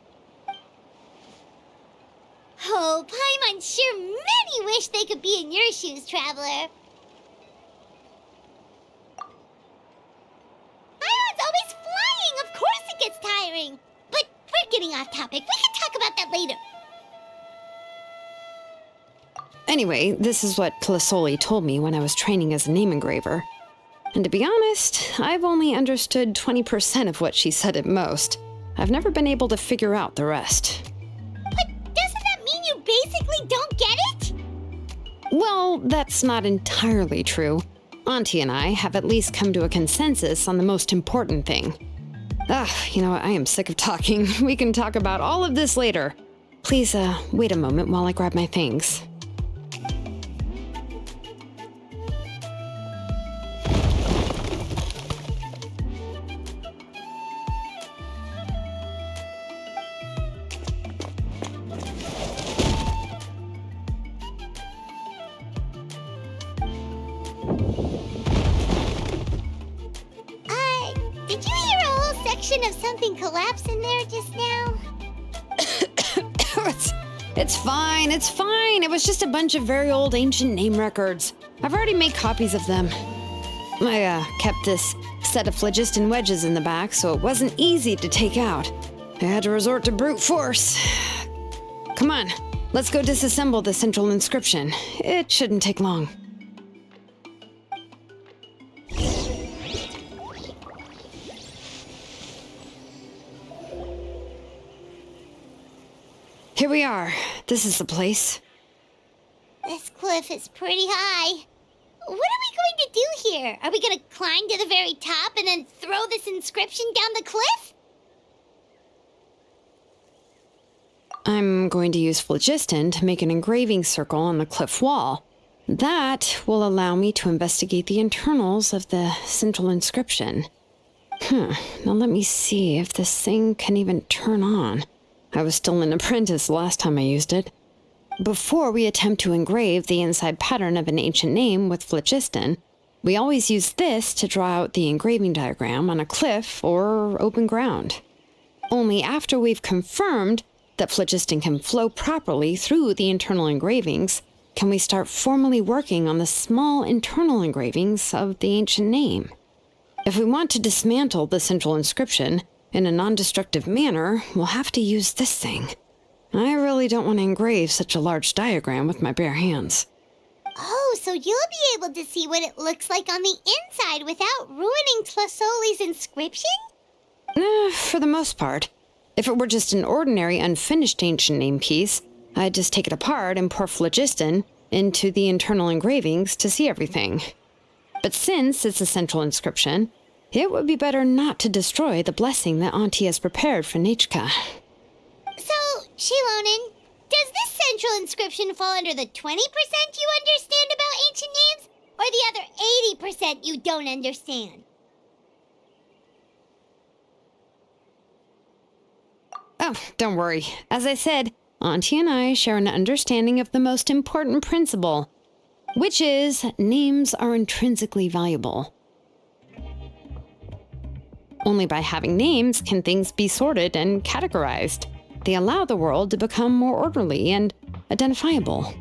Oh, Paimon sure many wish they could be in your shoes, Traveler. Paimon's always flying. Of course it gets tiring. But we're getting off topic. We can talk about that later. Anyway, this is what Plisoli told me when I was training as a name engraver. And to be honest, I've only understood 20% of what she said at most. I've never been able to figure out the rest. But doesn't that mean you basically don't get it? Well, that's not entirely true. Auntie and I have at least come to a consensus on the most important thing. You know what? I am sick of talking. We can talk about all of this later. Please, wait a moment while I grab my things. reflection of something collapse in there just now? It's fine, it's fine. It was just a bunch of very old ancient name records. I've already made copies of them. I kept this set of phlogiston wedges in the back, so it wasn't easy to take out. I had to resort to brute force. Come on, let's go disassemble the central inscription. It shouldn't take long. Here we are. This is the place. This cliff is pretty high. What are we going to do here? Are we going to climb to the very top and then throw this inscription down the cliff? I'm going to use phlogiston to make an engraving circle on the cliff wall. That will allow me to investigate the internals of the central inscription. Now let me see if this thing can even turn on. I was still an apprentice last time I used it. Before we attempt to engrave the inside pattern of an ancient name with phlogiston, we always use this to draw out the engraving diagram on a cliff or open ground. Only after we've confirmed that phlogiston can flow properly through the internal engravings can we start formally working on the small internal engravings of the ancient name. If we want to dismantle the central inscription in a non-destructive manner, we'll have to use this thing. I really don't want to engrave such a large diagram with my bare hands. Oh, so you'll be able to see what it looks like on the inside without ruining Tlasoli's inscription? For the most part. If it were just an ordinary unfinished ancient name piece, I'd just take it apart and pour phlogiston into the internal engravings to see everything. But since it's a central inscription, it would be better not to destroy the blessing that Auntie has prepared for Nechka. So, Xilonen, does this central inscription fall under the 20% you understand about ancient names, or the other 80% you don't understand? Oh, don't worry. As I said, Auntie and I share an understanding of the most important principle, which is names are intrinsically valuable. Only by having names can things be sorted and categorized. They allow the world to become more orderly and identifiable.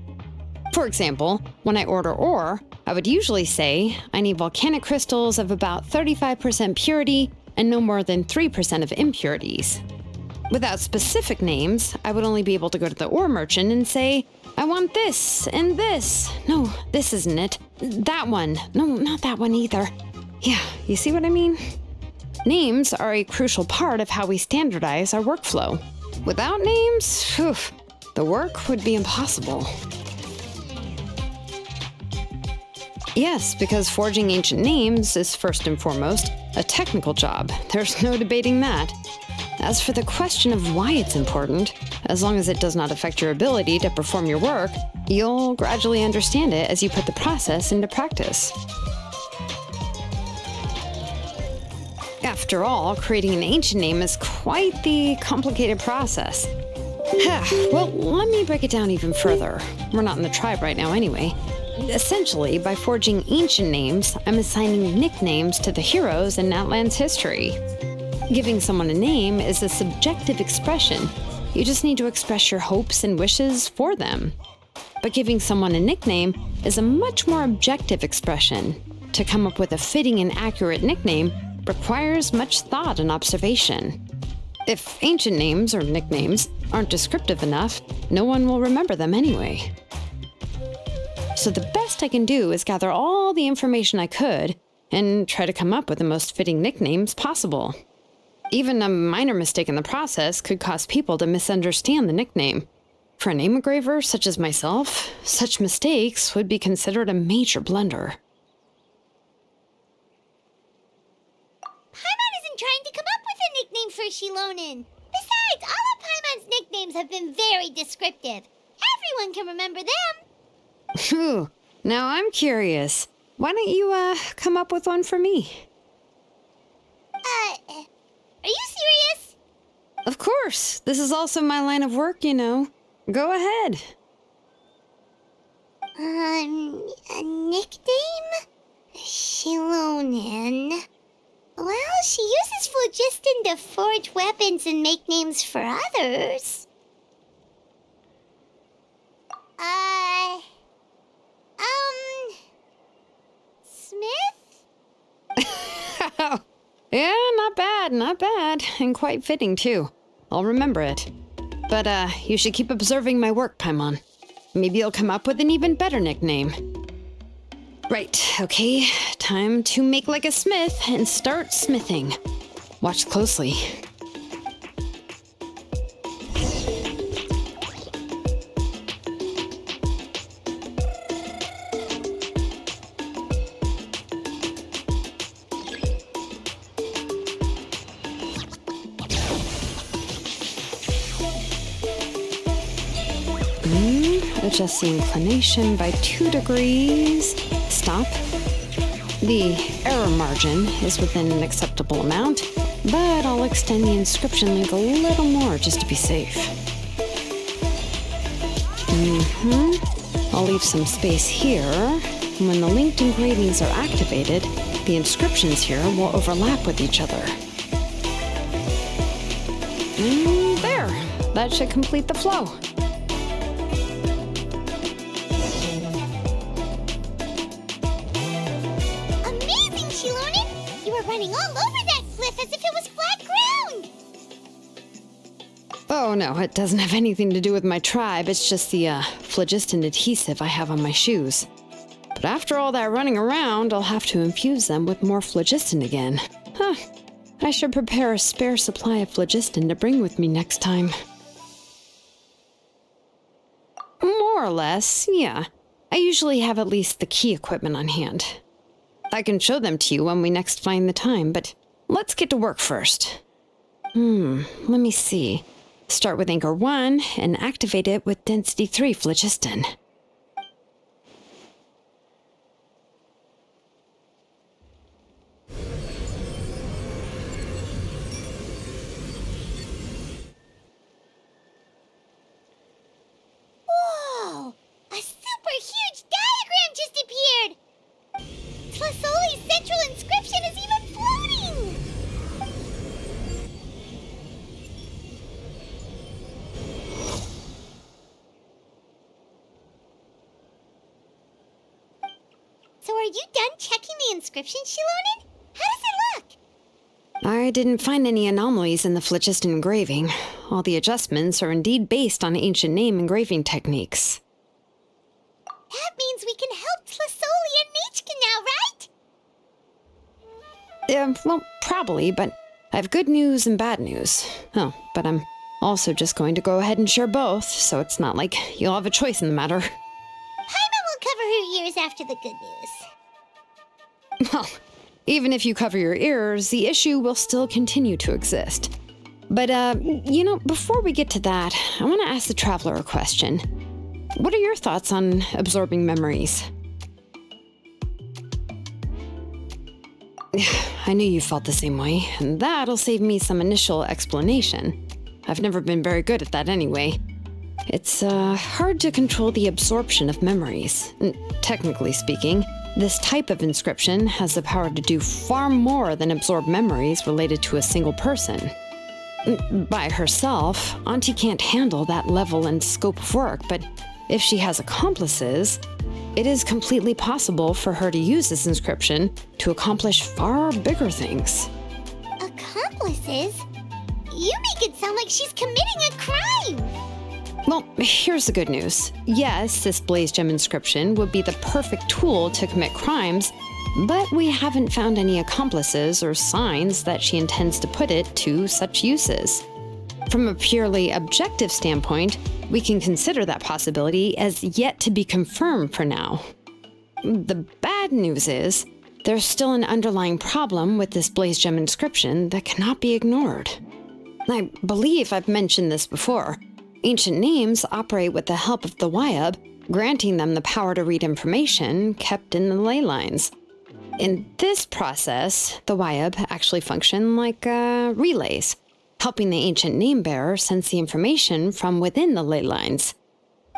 For example, when I order ore, I would usually say I need volcanic crystals of about 35% purity and no more than 3% of impurities. Without specific names, I would only be able to go to the ore merchant and say, I want this and this. No, this isn't it. That one. No, not that one either. Yeah, you see what I mean? Names are a crucial part of how we standardize our workflow. Without names, the work would be impossible. Yes, because forging ancient names is first and foremost a technical job. There's no debating that. As for the question of why it's important, as long as it does not affect your ability to perform your work, you'll gradually understand it as you put the process into practice. After all, creating an ancient name is quite the complicated process. Well, let me break it down even further. We're not in the tribe right now anyway. Essentially, by forging ancient names, I'm assigning nicknames to the heroes in Outland's history. Giving someone a name is a subjective expression. You just need to express your hopes and wishes for them. But giving someone a nickname is a much more objective expression. To come up with a fitting and accurate nickname requires much thought and observation. If ancient names or nicknames aren't descriptive enough, no one will remember them anyway. So the best I can do is gather all the information I could and try to come up with the most fitting nicknames possible. Even a minor mistake in the process could cause people to misunderstand the nickname. For a name engraver such as myself, such mistakes would be considered a major blunder. Paimon isn't trying to come up with a nickname for Xilonen. Besides, all of Paimon's nicknames have been very descriptive. Everyone can remember them. Phew, now I'm curious. Why don't you, come up with one for me? Are you serious? Of course. This is also my line of work, you know. Go ahead. A nickname? Xilonen. Well, she uses phlogiston to forge weapons and make names for others. Smith? Yeah, not bad, and quite fitting too. I'll remember it. But, you should keep observing my work, Paimon. Maybe you'll come up with an even better nickname. Right, okay, time to make like a smith and start smithing. Watch closely. Adjust the inclination by 2 degrees. Stop. The error margin is within an acceptable amount, but I'll extend the inscription link a little more just to be safe. I'll leave some space here. When the linked engravings are activated, the inscriptions here will overlap with each other. There. That should complete the flow. Amazing, Xilonen! You were running all over that cliff as if it was flat ground! Oh no, it doesn't have anything to do with my tribe. It's just the phlogiston adhesive I have on my shoes. But after all that running around, I'll have to infuse them with more phlogiston again. Huh. I should prepare a spare supply of phlogiston to bring with me next time. More or less, yeah. I usually have at least the key equipment on hand. I can show them to you when we next find the time, but let's get to work first. Let me see. Start with Anchor 1 and activate it with Density 3 phlogiston. Whoa! A super huge diagram just appeared! Tlasoli's central inscription is even floating! So are you done checking the inscription, Xilonen? How does it look? I didn't find any anomalies in the phlogiston engraving. All the adjustments are indeed based on ancient name engraving techniques. That means we can help Tlasoli and Nechka now, right? Well, probably, but I have good news and bad news. Oh, but I'm also just going to go ahead and share both, so it's not like you'll have a choice in the matter. Paimon will cover her ears after the good news. Well, even if you cover your ears, the issue will still continue to exist. But, before we get to that, I want to ask the Traveler a question. What are your thoughts on absorbing memories? I knew you felt the same way, and that'll save me some initial explanation. I've never been very good at that anyway. It's hard to control the absorption of memories. Technically speaking, this type of inscription has the power to do far more than absorb memories related to a single person. By herself, Auntie can't handle that level and scope of work, but if she has accomplices, it is completely possible for her to use this inscription to accomplish far bigger things. Accomplices? You make it sound like she's committing a crime! Well, here's the good news. Yes, this Blaze Gem inscription would be the perfect tool to commit crimes, but we haven't found any accomplices or signs that she intends to put it to such uses. From a purely objective standpoint, we can consider that possibility as yet to be confirmed for now. The bad news is, there's still an underlying problem with this Blaze Gem inscription that cannot be ignored. I believe I've mentioned this before. Ancient names operate with the help of the Wyab, granting them the power to read information kept in the ley lines. In this process, the Wyab actually function like relays, helping the ancient name bearer sense the information from within the ley lines.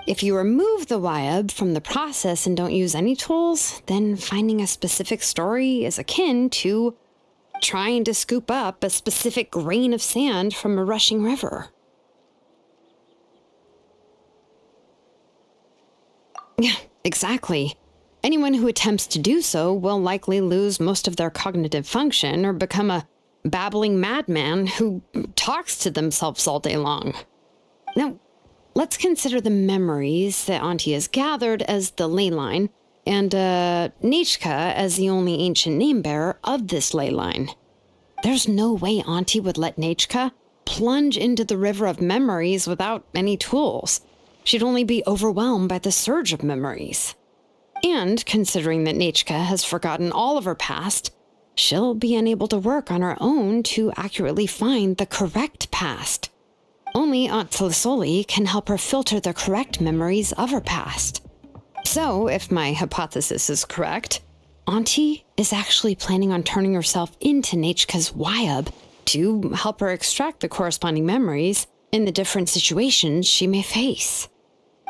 If you remove the Wyab from the process and don't use any tools, then finding a specific story is akin to trying to scoop up a specific grain of sand from a rushing river. Yeah, exactly. Anyone who attempts to do so will likely lose most of their cognitive function or become a babbling madman who talks to themselves all day long. Now, let's consider the memories that Auntie has gathered as the ley line, and Nichka as the only ancient name-bearer of this ley line. There's no way Auntie would let Nichka plunge into the river of memories without any tools. She'd only be overwhelmed by the surge of memories. And considering that Nichka has forgotten all of her past, she'll be unable to work on her own to accurately find the correct past. Only Aunt Tlisoli can help her filter the correct memories of her past. So, if my hypothesis is correct, Auntie is actually planning on turning herself into Nichka's Wyab to help her extract the corresponding memories in the different situations she may face.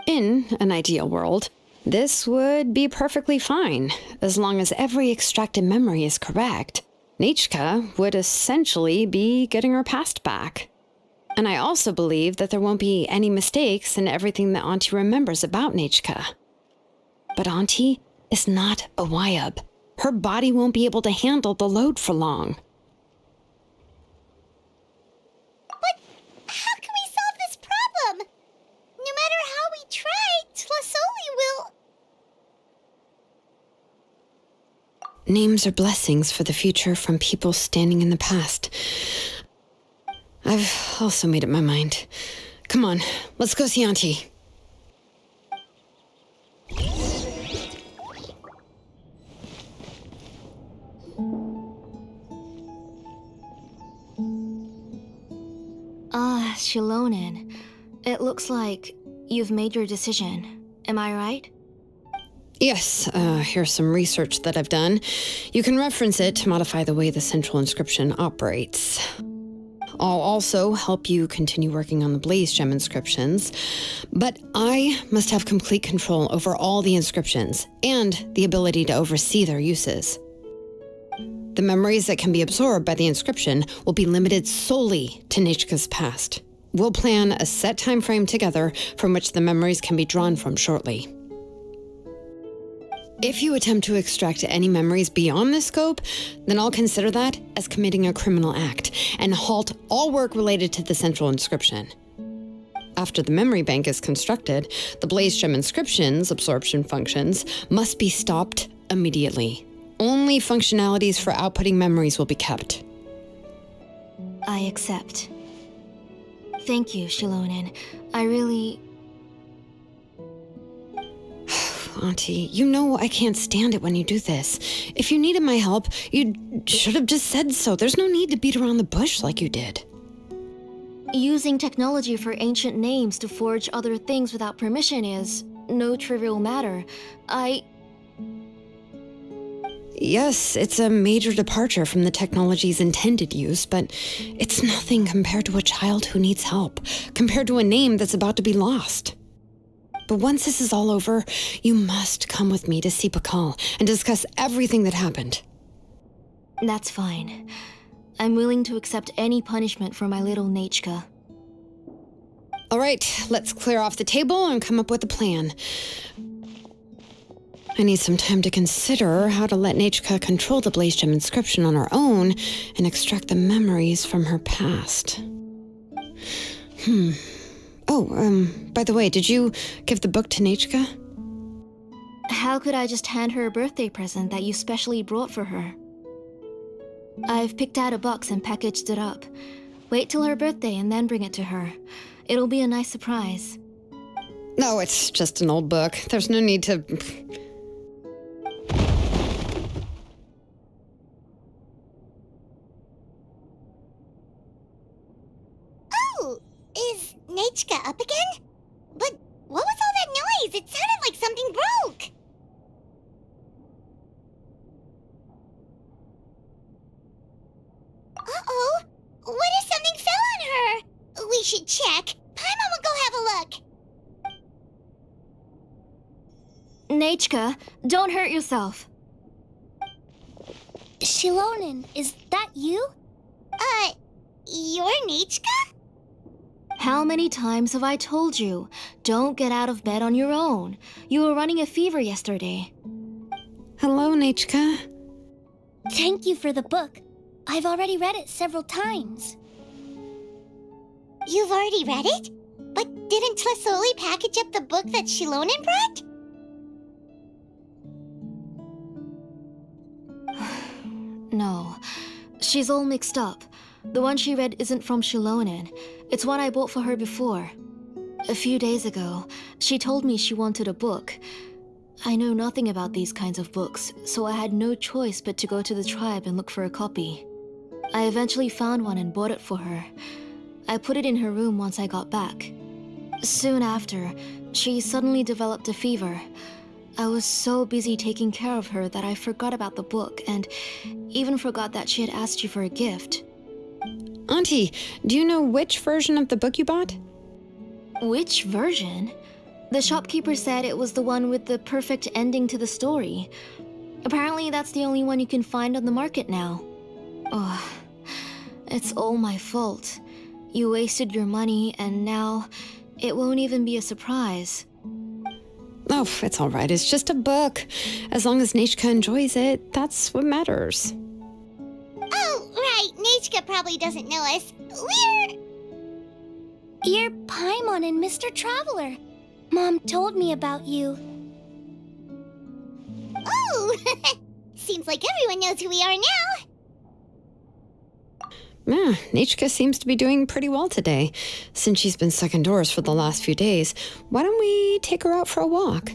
In an ideal world, this would be perfectly fine, as long as every extracted memory is correct. Nichka would essentially be getting her past back. And I also believe that there won't be any mistakes in everything that Auntie remembers about Nichka. But Auntie is not a Wyab. Her body won't be able to handle the load for long. But how can we solve this problem? No matter how we try, Tlasoli will... Names are blessings for the future from people standing in the past. I've also made up my mind. Come on, let's go see Auntie. Xilonen. It looks like you've made your decision. Am I right? Yes, here's some research that I've done. You can reference it to modify the way the central inscription operates. I'll also help you continue working on the Blaze Gem inscriptions, but I must have complete control over all the inscriptions and the ability to oversee their uses. The memories that can be absorbed by the inscription will be limited solely to Nichka's past. We'll plan a set time frame together from which the memories can be drawn from shortly. If you attempt to extract any memories beyond this scope, then I'll consider that as committing a criminal act and halt all work related to the central inscription. After the memory bank is constructed, the Blaze Gem inscription's absorption functions must be stopped immediately. Only functionalities for outputting memories will be kept. I accept. Thank you, Xilonen. I really... Auntie, you know I can't stand it when you do this. If you needed my help, you should have just said so. There's no need to beat around the bush like you did. Using technology for ancient names to forge other things without permission is no trivial matter. Yes, it's a major departure from the technology's intended use, but it's nothing compared to a child who needs help, compared to a name that's about to be lost. But once this is all over, you must come with me to see Pakal and discuss everything that happened. That's fine. I'm willing to accept any punishment for my little Nichka. All right, let's clear off the table and come up with a plan. I need some time to consider how to let Nichka control the Blaze Gem inscription on her own and extract the memories from her past. By the way, did you give the book to Nichka? How could I just hand her a birthday present that you specially brought for her? I've picked out a box and packaged it up. Wait till her birthday and then bring it to her. It'll be a nice surprise. No, it's just an old book. There's no need to... Oh, is Nichka up again? But what was all that noise? It sounded like something broke. Uh-oh. What if something fell on her? We should check. Paimon will go have a look. Nichka, don't hurt yourself. Xilonen, is that you? You're Nichka? How many times have I told you? Don't get out of bed on your own. You were running a fever yesterday. Hello, Nichka. Thank you for the book. I've already read it several times. You've already read it? But didn't Tlasoli package up the book that Xilonen brought? No, she's all mixed up. The one she read isn't from Xilonen. It's one I bought for her before. A few days ago, she told me she wanted a book. I know nothing about these kinds of books, so I had no choice but to go to the tribe and look for a copy. I eventually found one and bought it for her. I put it in her room once I got back. Soon after, she suddenly developed a fever. I was so busy taking care of her that I forgot about the book and even forgot that she had asked you for a gift. Auntie, do you know which version of the book you bought? Which version? The shopkeeper said it was the one with the perfect ending to the story. Apparently that's the only one you can find on the market now. Oh, it's all my fault. You wasted your money and now it won't even be a surprise. Oh, it's all right. It's just a book. As long as Nichka enjoys it, that's what matters. Oh, right. Nichka probably doesn't know us. You're Paimon and Mr. Traveler. Mom told me about you. Oh, seems like everyone knows who we are now. Yeah, Nichka seems to be doing pretty well today. Since she's been stuck indoors for the last few days, why don't we take her out for a walk?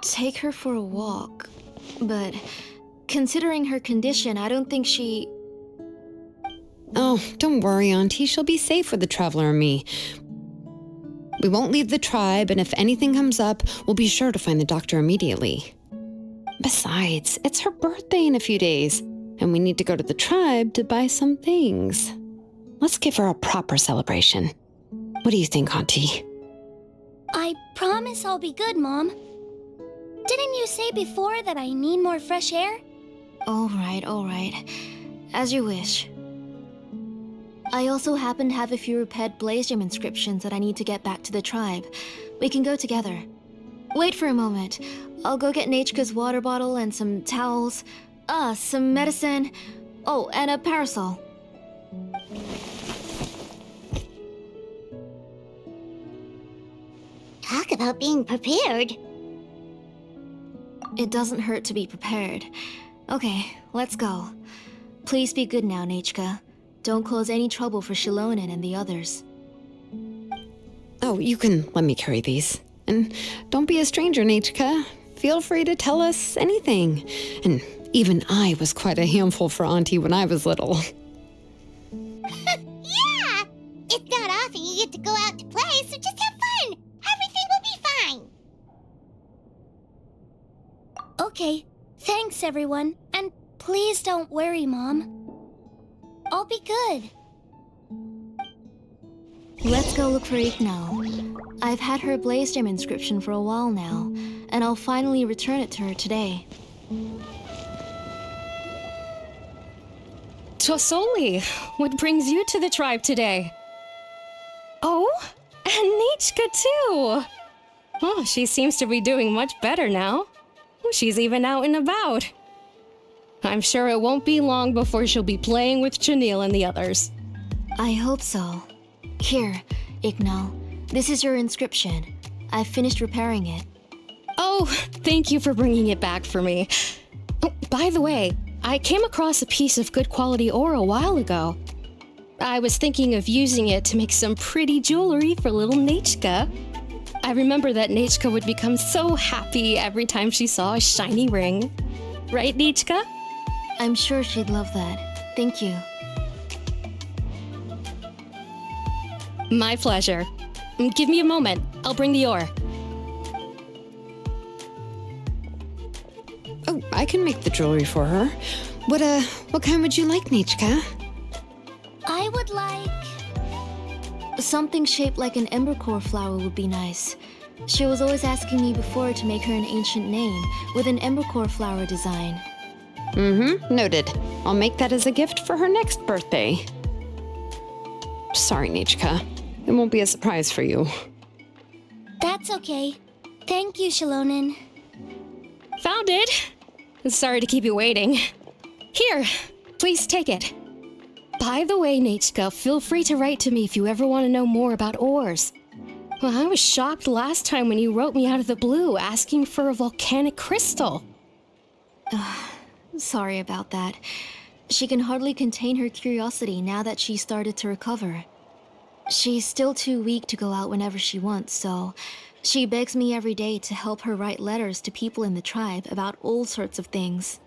Take her for a walk. But considering her condition, I don't think she... Oh, don't worry, Auntie. She'll be safe with the Traveler and me. We won't leave the tribe, and if anything comes up, we'll be sure to find the doctor immediately. Besides, it's her birthday in a few days, and we need to go to the tribe to buy some things. Let's give her a proper celebration. What do you think, Auntie? I promise I'll be good, Mom. Didn't you say before that I need more fresh air? All right. As you wish. I also happen to have a few repaired Blaze Gem inscriptions that I need to get back to the tribe. We can go together. Wait for a moment. I'll go get Nachka's water bottle and some towels. Some medicine. Oh, and a parasol. Talk about being prepared. It doesn't hurt to be prepared. Okay, let's go. Please be good now, Nachka. Don't cause any trouble for Xilonen and the others. Oh, you can let me carry these. And don't be a stranger, Nachka. Feel free to tell us anything. And even I was quite a handful for Auntie when I was little. Yeah! It's not often you get to go out to play, so just have fun. Everything will be fine. Okay, thanks everyone. And please don't worry, Mom. I'll be good. Let's go look for Ignal. I've had her Blaze Gem inscription for a while now, and I'll finally return it to her today. Tosoli, what brings you to the tribe today? Oh, and Nichka too! Oh, she seems to be doing much better now. She's even out and about. I'm sure it won't be long before she'll be playing with Chanil and the others. I hope so. Here, Ignal. This is your inscription. I've finished repairing it. Oh, thank you for bringing it back for me. Oh, by the way, I came across a piece of good quality ore a while ago. I was thinking of using it to make some pretty jewelry for little Nachka. I remember that Nachka would become so happy every time she saw a shiny ring. Right, Nachka? I'm sure she'd love that. Thank you. My pleasure. Give me a moment. I'll bring the ore. Oh, I can make the jewelry for her. What kind would you like, Nichka? I would like Something shaped like an embercore flower would be nice. She was always asking me before to make her an ancient name with an embercore flower design. Noted. I'll make that as a gift for her next birthday. Sorry, Nichka. It won't be a surprise for you. That's okay. Thank you, Xilonen. Found it. Sorry to keep you waiting. Here, please take it. By the way, Nichka, feel free to write to me if you ever want to know more about ores. Well, I was shocked last time when you wrote me out of the blue asking for a volcanic crystal. Sorry about that. She can hardly contain her curiosity now that she's started to recover. She's still too weak to go out whenever she wants, so she begs me every day to help her write letters to people in the tribe about all sorts of things.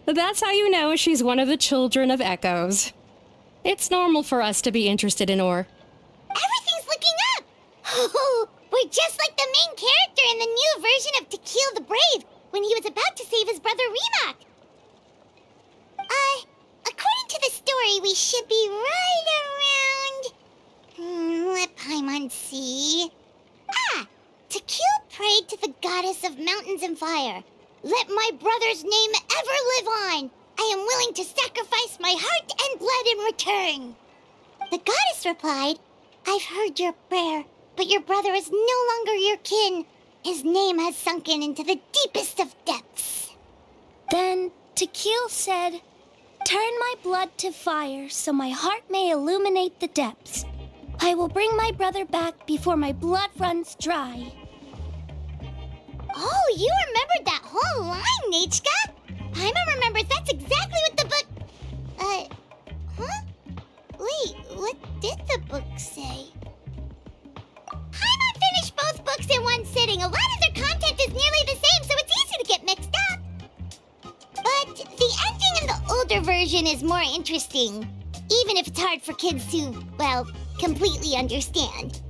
That's how you know she's one of the children of echoes. It's normal for us to be interested in ore. Everything's looking up! Oh, we're just like the main character in the new version of To Kill the Brave when he was about to save his brother Remak. According to the story, we should be right around... let Paimon see... To kill prayed to the goddess of mountains and fire. Let my brother's name ever live on. I am willing to sacrifice my heart and blood in return. The goddess replied, I've heard your prayer, but your brother is no longer your kin. His name has sunken into the deepest of depths. Then Tequil said, turn my blood to fire so my heart may illuminate the depths. I will bring my brother back before my blood runs dry. Oh, you remembered that whole line, Nachka! Paimon remembers that's exactly what the book... Wait, what did the book say? Paimon finished both books in one sitting. A lot of their content is nearly the same, so it's easy to get mixed up. But the ending in the older version is more interesting, even if it's hard for kids to, well, completely understand.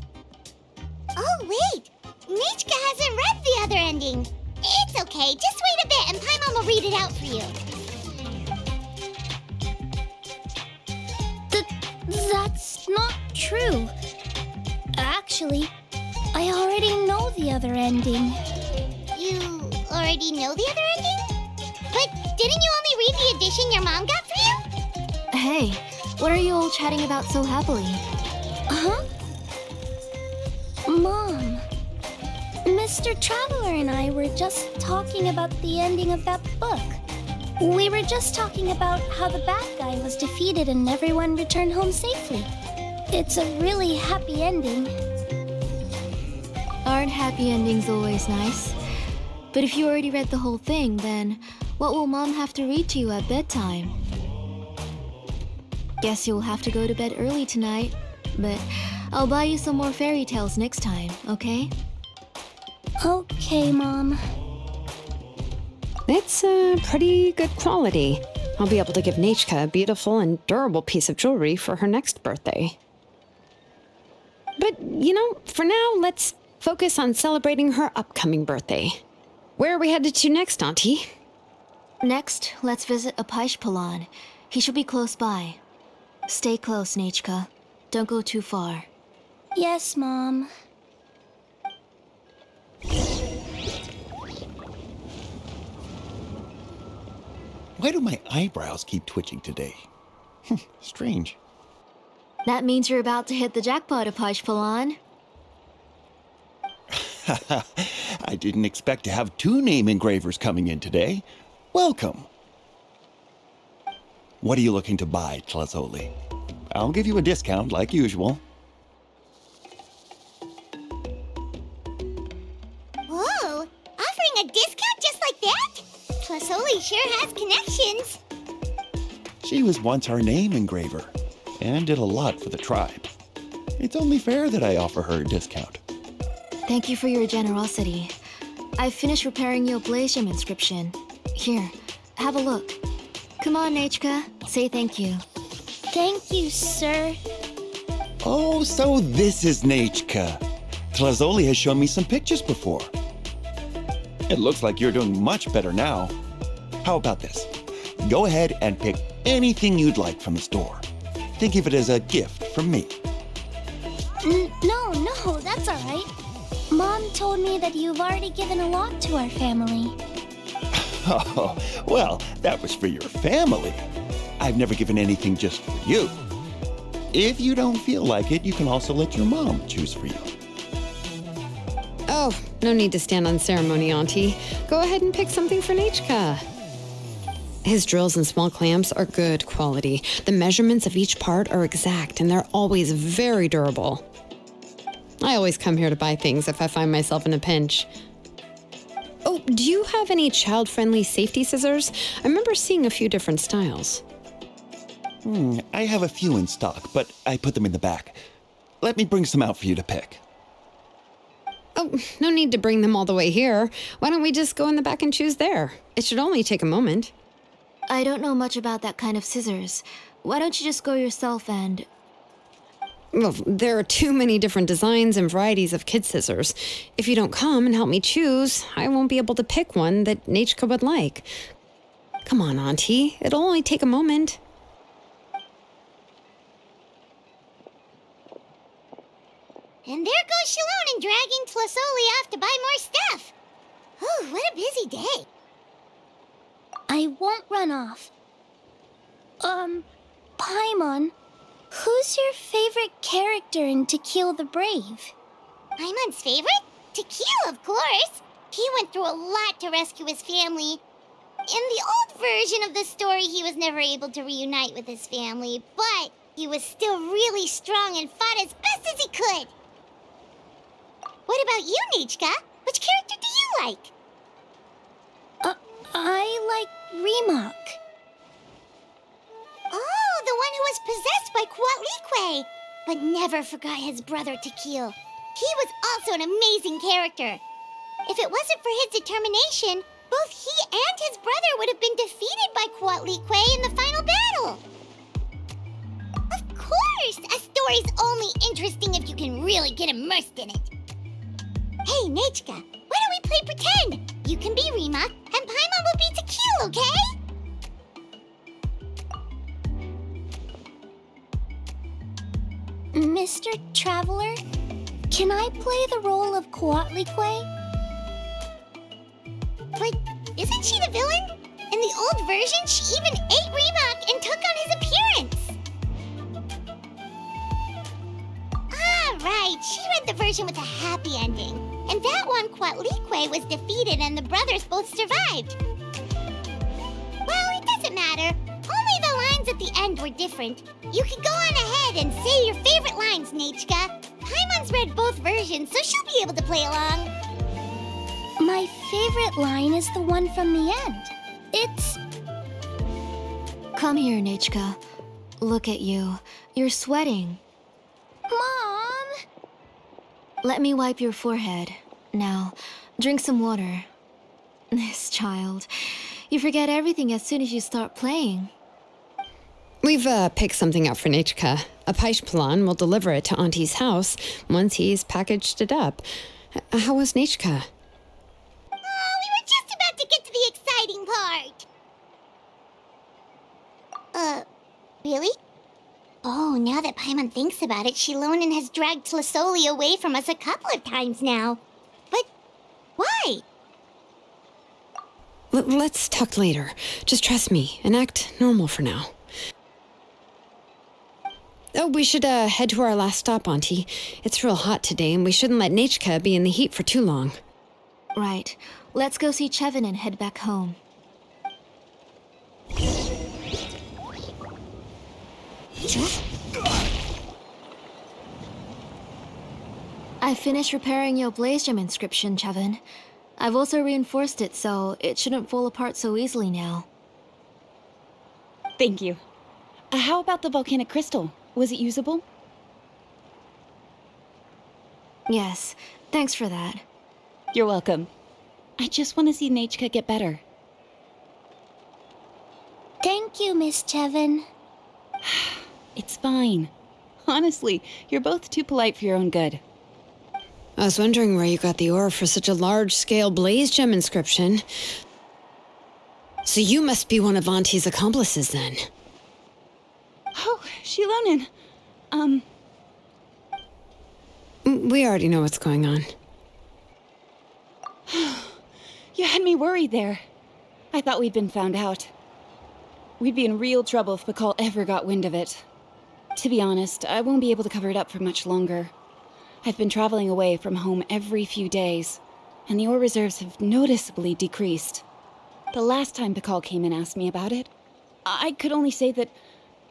Oh, wait. Nichka hasn't read the other ending. It's okay. Just wait a bit and Paimon will read it out for you. That's not true. Actually, I already know the other ending. You already know the other ending? But didn't you only read the edition your mom got for you? Hey, what are you all chatting about so happily? Huh? Mom, Mr. Traveler and I were just talking about the ending of that book. We were just talking about how the bad guy was defeated and everyone returned home safely. It's a really happy ending. Aren't happy endings always nice? But if you already read the whole thing, then what will Mom have to read to you at bedtime? Guess you'll have to go to bed early tonight, but I'll buy you some more fairy tales next time, okay? Okay, Mom. It's a pretty good quality. I'll be able to give Nichka a beautiful and durable piece of jewelry for her next birthday. But, for now, let's focus on celebrating her upcoming birthday. Where are we headed to next, Auntie? Next, let's visit Apaish Palan. He should be close by. Stay close, Nichka. Don't go too far. Yes, Mom. Why do my eyebrows keep twitching today? Strange. That means you're about to hit the jackpot, Apaish Palan. I didn't expect to have 2 name engravers coming in today. Welcome. What are you looking to buy, Tlazoli? I'll give you a discount like usual. Whoa, offering a discount just like that? Tlazoli sure has connections. She was once our name engraver and did a lot for the tribe. It's only fair that I offer her a discount. Thank you for your generosity. I've finished repairing your blaze gem inscription. Here, have a look. Come on, Nachka, say thank you. Thank you, sir. Oh, so this is Nachka. Tlazoli has shown me some pictures before. It looks like you're doing much better now. How about this? Go ahead and pick anything you'd like from the store. think of it as a gift from me. No, that's all right. Mom told me that you've already given a lot to our family. Oh, well, that was for your family. I've never given anything just for you. If you don't feel like it, you can also let your mom choose for you. Oh, no need to stand on ceremony, Auntie. Go ahead and pick something for Nechka. His drills and small clamps are good quality. The measurements of each part are exact, and they're always very durable. I always come here to buy things if I find myself in a pinch. Oh, do you have any child-friendly safety scissors? I remember seeing a few different styles. I have a few in stock, but I put them in the back. Let me bring some out for you to pick. Oh, no need to bring them all the way here. Why don't we just go in the back and choose there? It should only take a moment. I don't know much about that kind of scissors. Why don't you just go yourself and... Well, there are too many different designs and varieties of kid scissors. If you don't come and help me choose, I won't be able to pick one that Nechka would like. Come on, Auntie. It'll only take a moment. And there goes Xilonen dragging Tlasoli off to buy more stuff. Oh, what a busy day. I won't run off. Paimon, who's your favorite character in To Kill the Brave? Paimon's favorite? To Kill, of course. He went through a lot to rescue his family. In the old version of the story, he was never able to reunite with his family, but he was still really strong and fought as best as he could. What about you, Nechka? Which character do you like? I like Remak. Oh, the one who was possessed by Quatlique, but never forgot his brother Tequil. He was also an amazing character. If it wasn't for his determination, both he and his brother would have been defeated by Quatlique in the final battle. Of course, a story's only interesting if you can really get immersed in it. Hey, Nechka, why don't we play pretend? You can be Remak, and Paimon will be Tequil, okay? Mr. Traveler, can I play the role of Quatlique? But isn't she the villain? In the old version, she even ate Remak and took on his appearance. Ah, right, she read the version with a happy ending. And that one, Quatlique was defeated and the brothers both survived. Well, it doesn't matter. Only the lines at the end were different. You can go on ahead and say your favorite lines, Nechka. Paimon's read both versions, so she'll be able to play along. My favorite line is the one from the end. It's... Come here, Nechka. Look at you. You're sweating. Mom! Let me wipe your forehead. Now, drink some water. This child. You forget everything as soon as you start playing. We've picked something up for Nechka. A Paishpalan will deliver it to Auntie's house once he's packaged it up. How was Nechka? Oh, we were just about to get to the exciting part. Really? Oh, now that Paimon thinks about it, Xilonen has dragged Tlasoli away from us a couple of times now. But why? Let's talk later. Just trust me and act normal for now. Oh, we should head to our last stop, Auntie. It's real hot today, and we shouldn't let Nechka be in the heat for too long. Right. Let's go see Chevin and head back home. I finished repairing your blaze gem inscription, Chevin. I've also reinforced it, so it shouldn't fall apart so easily now. Thank you. How about the volcanic crystal? Was it usable? Yes, thanks for that. You're welcome. I just want to see Nechka get better. Thank you, Miss Chevin. It's fine. Honestly, you're both too polite for your own good. I was wondering where you got the ore for such a large-scale blaze gem inscription. So you must be one of Auntie's accomplices, then. Oh, Xilonen. We already know what's going on. You had me worried there. I thought we'd been found out. We'd be in real trouble if Pakal ever got wind of it. To be honest, I won't be able to cover it up for much longer. I've been traveling away from home every few days, and the ore reserves have noticeably decreased. The last time Pakal came and asked me about it, I could only say that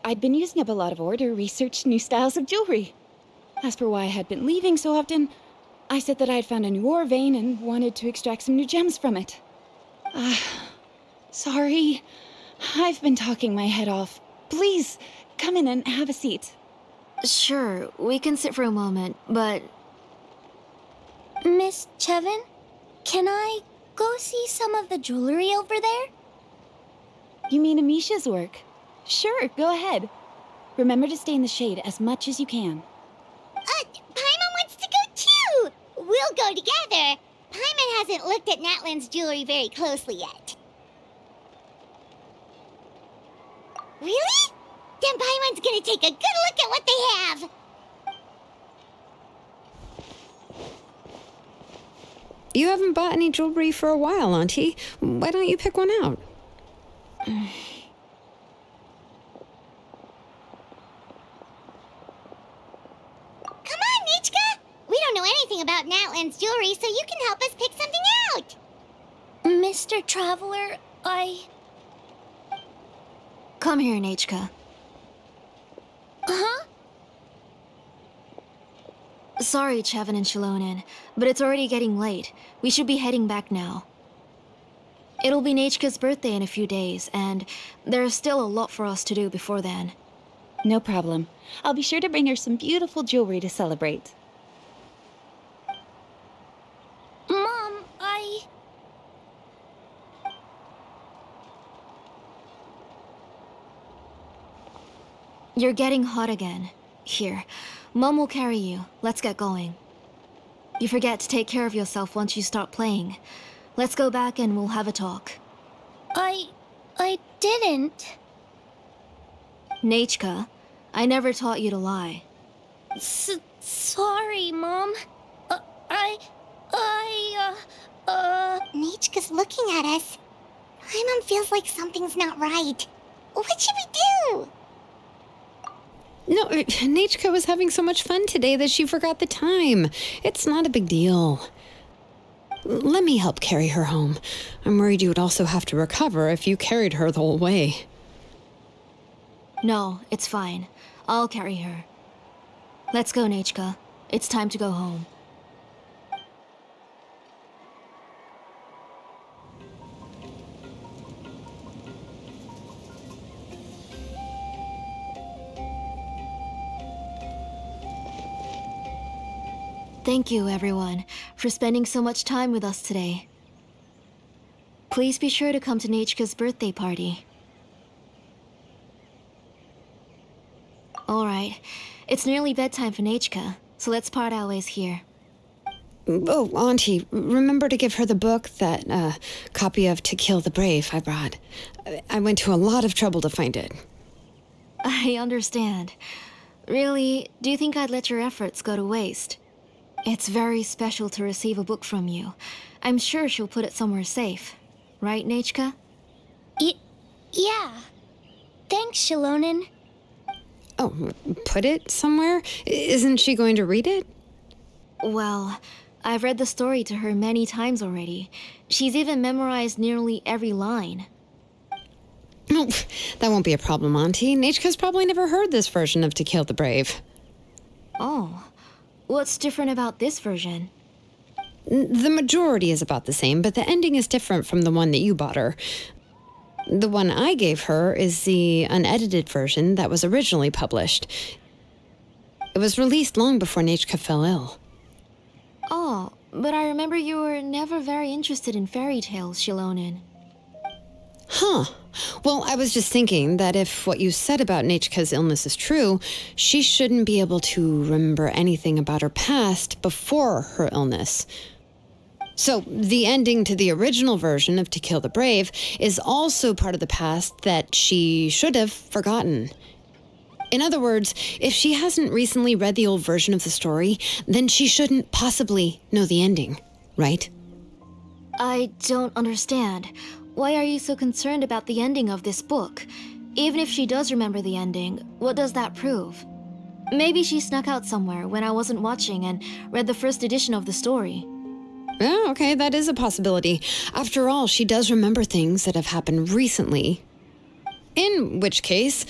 I'd been using up a lot of ore to research new styles of jewelry. As for why I had been leaving so often, I said that I had found a new ore vein and wanted to extract some new gems from it. Sorry. I've been talking my head off. Please, come in and have a seat. Sure, we can sit for a moment, but Miss Chevin, can I go see some of the jewelry over there? You mean Amisha's work? Sure, go ahead. Remember to stay in the shade as much as you can. Paimon wants to go too! We'll go together. Paimon hasn't looked at Natlan's jewelry very closely yet. Really? Then Paimon's gonna take a good look at what they have. You haven't bought any jewelry for a while, Auntie. Why don't you pick one out? Come on, Nichka! We don't know anything about Natlan's jewelry, so you can help us pick something out. Mr. Traveler, come here, Nachka. Huh? Sorry, Chevin and Xilonen, but it's already getting late. We should be heading back now. It'll be Nachka's birthday in a few days, and there's still a lot for us to do before then. No problem. I'll be sure to bring her some beautiful jewelry to celebrate. Mom, You're getting hot again. Here, Mom will carry you. Let's get going. You forget to take care of yourself once you start playing. Let's go back and we'll have a talk. I didn't. Nachka, I never taught you to lie. Sorry, Mom. Nichka's looking at us. Paimon feels like something's not right. What should we do? No, Nachka was having so much fun today that she forgot the time. It's not a big deal. Let me help carry her home. I'm worried you would also have to recover if you carried her the whole way. No, it's fine. I'll carry her. Let's go, Nachka. It's time to go home. Thank you, everyone, for spending so much time with us today. Please be sure to come to Nachka's birthday party. All right, it's nearly bedtime for Nachka, so let's part our ways here. Oh, Auntie, remember to give her the book, that copy of To Kill the Brave I brought. I went to a lot of trouble to find it. I understand. Really, do you think I'd let your efforts go to waste? It's very special to receive a book from you. I'm sure she'll put it somewhere safe. Right, Nachka? Yeah. Thanks, Xilonen. Oh, put it somewhere? Isn't she going to read it? Well, I've read the story to her many times already. She's even memorized nearly every line. Oh, that won't be a problem, Auntie. Nachka's probably never heard this version of To Kill the Brave. Oh, what's different about this version? The majority is about the same, but the ending is different from the one that you bought her. The one I gave her is the unedited version that was originally published. It was released long before Nachka fell ill. Oh, but I remember you were never very interested in fairy tales, Xilonen. Huh. Well, I was just thinking that if what you said about Nachka's illness is true, she shouldn't be able to remember anything about her past before her illness. So, the ending to the original version of To Kill the Brave is also part of the past that she should have forgotten. In other words, if she hasn't recently read the old version of the story, then she shouldn't possibly know the ending, right? I don't understand. Why are you so concerned about the ending of this book? Even if she does remember the ending, what does that prove? Maybe she snuck out somewhere when I wasn't watching and read the first edition of the story. Oh, okay, that is a possibility. After all, she does remember things that have happened recently. In which case,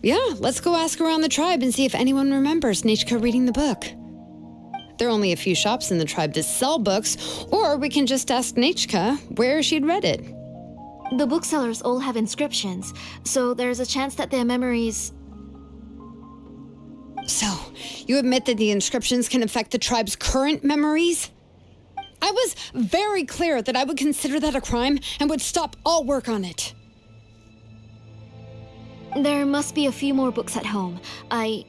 yeah, let's go ask around the tribe and see if anyone remembers Nichka reading the book. There are only a few shops in the tribe that sell books, or we can just ask Nichka where she'd read it. The booksellers all have inscriptions, so there's a chance that their memories... So, you admit that the inscriptions can affect the tribe's current memories? I was very clear that I would consider that a crime and would stop all work on it. There must be a few more books at home. I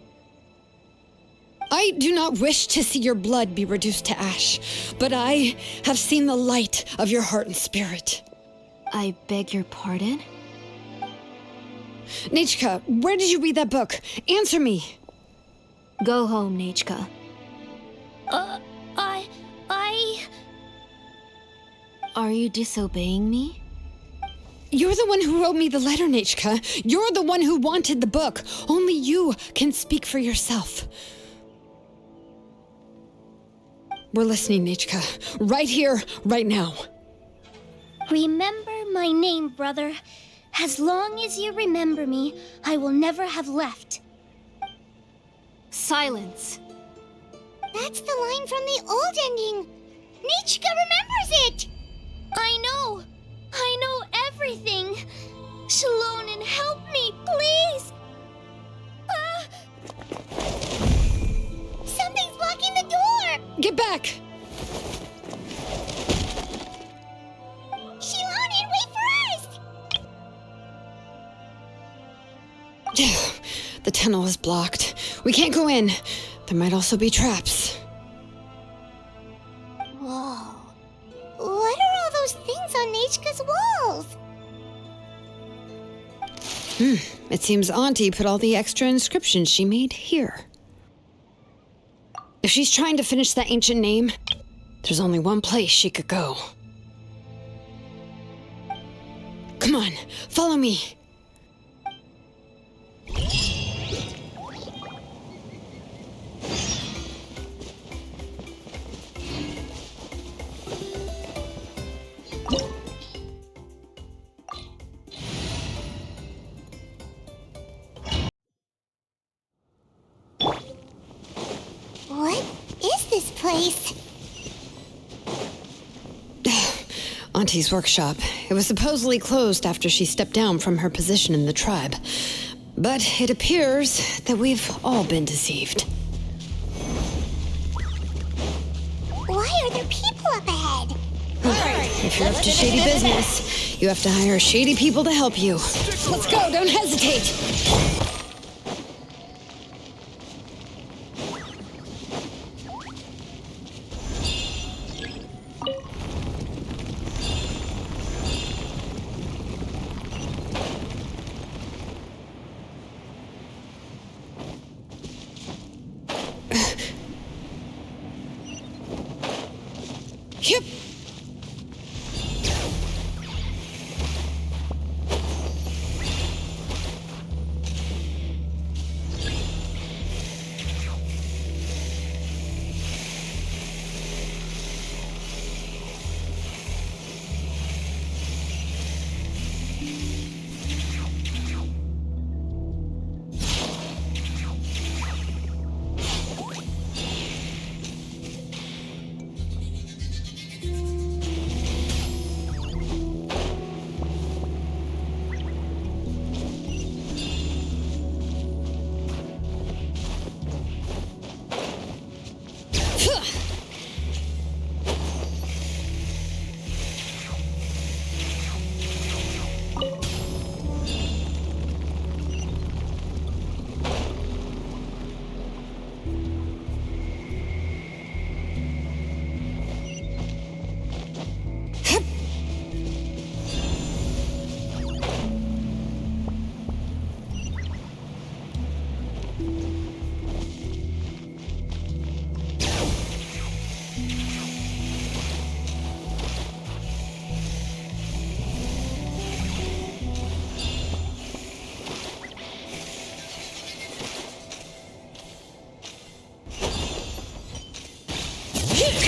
do not wish to see your blood be reduced to ash, but I have seen the light of your heart and spirit. I beg your pardon? Nichka, where did you read that book? Answer me. Go home, Nichka. Are you disobeying me? You're the one who wrote me the letter, Nichka. You're the one who wanted the book. Only you can speak for yourself. We're listening, Nichka. Right here, right now. Remember my name, brother. As long as you remember me, I will never have left. Silence. That's the line from the old ending. Nichka remembers it. I know everything. Xilonen, help me, please. Something's blocking the door. Get back! Xilonen, wait for us. The tunnel is blocked. We can't go in. There might also be traps. Whoa. What are all those things on Nichka's walls? It seems Auntie put all the extra inscriptions she made here. If she's trying to finish that ancient name, there's only one place she could go. Come on, follow me. What is this place? Auntie's workshop. It was supposedly closed after she stepped down from her position in the tribe. But it appears that we've all been deceived. Why are there people up ahead? If you're up to shady business, you have to hire shady people to help you. Let's go, don't hesitate! Yep.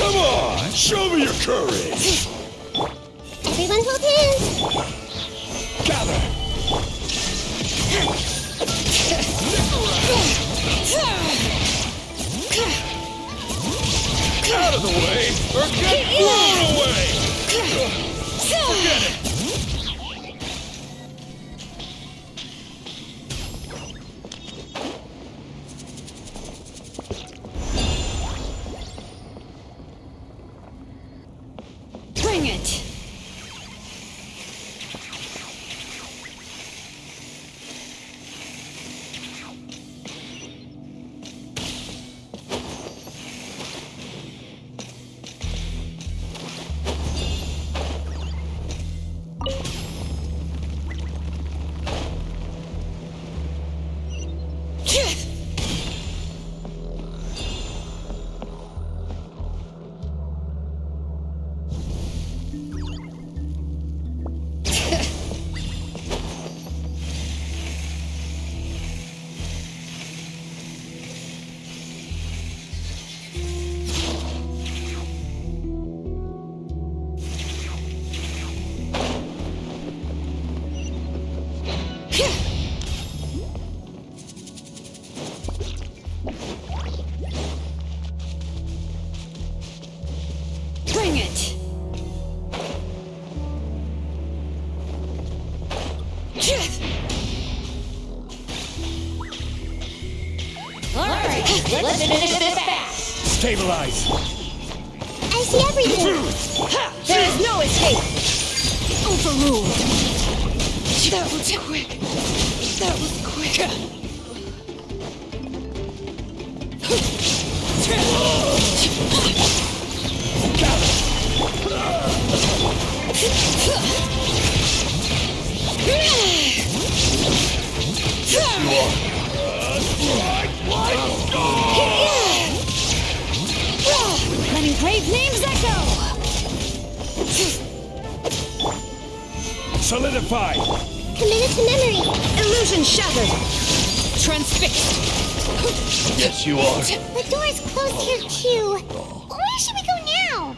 Come on, show me your courage. Everyone hold hands. Gather. Out of the way, or get blown away. Forget it. Bring it! Bring it! Alright, let's finish this fast. Stabilize. I see everything. There is no escape. Overruled. That was quick. That was quick. Letting brave names echo! Solidify. Committed to memory. Illusion shattered. Transfixed. Yes, you are. The door's closed here too. Where should we go now?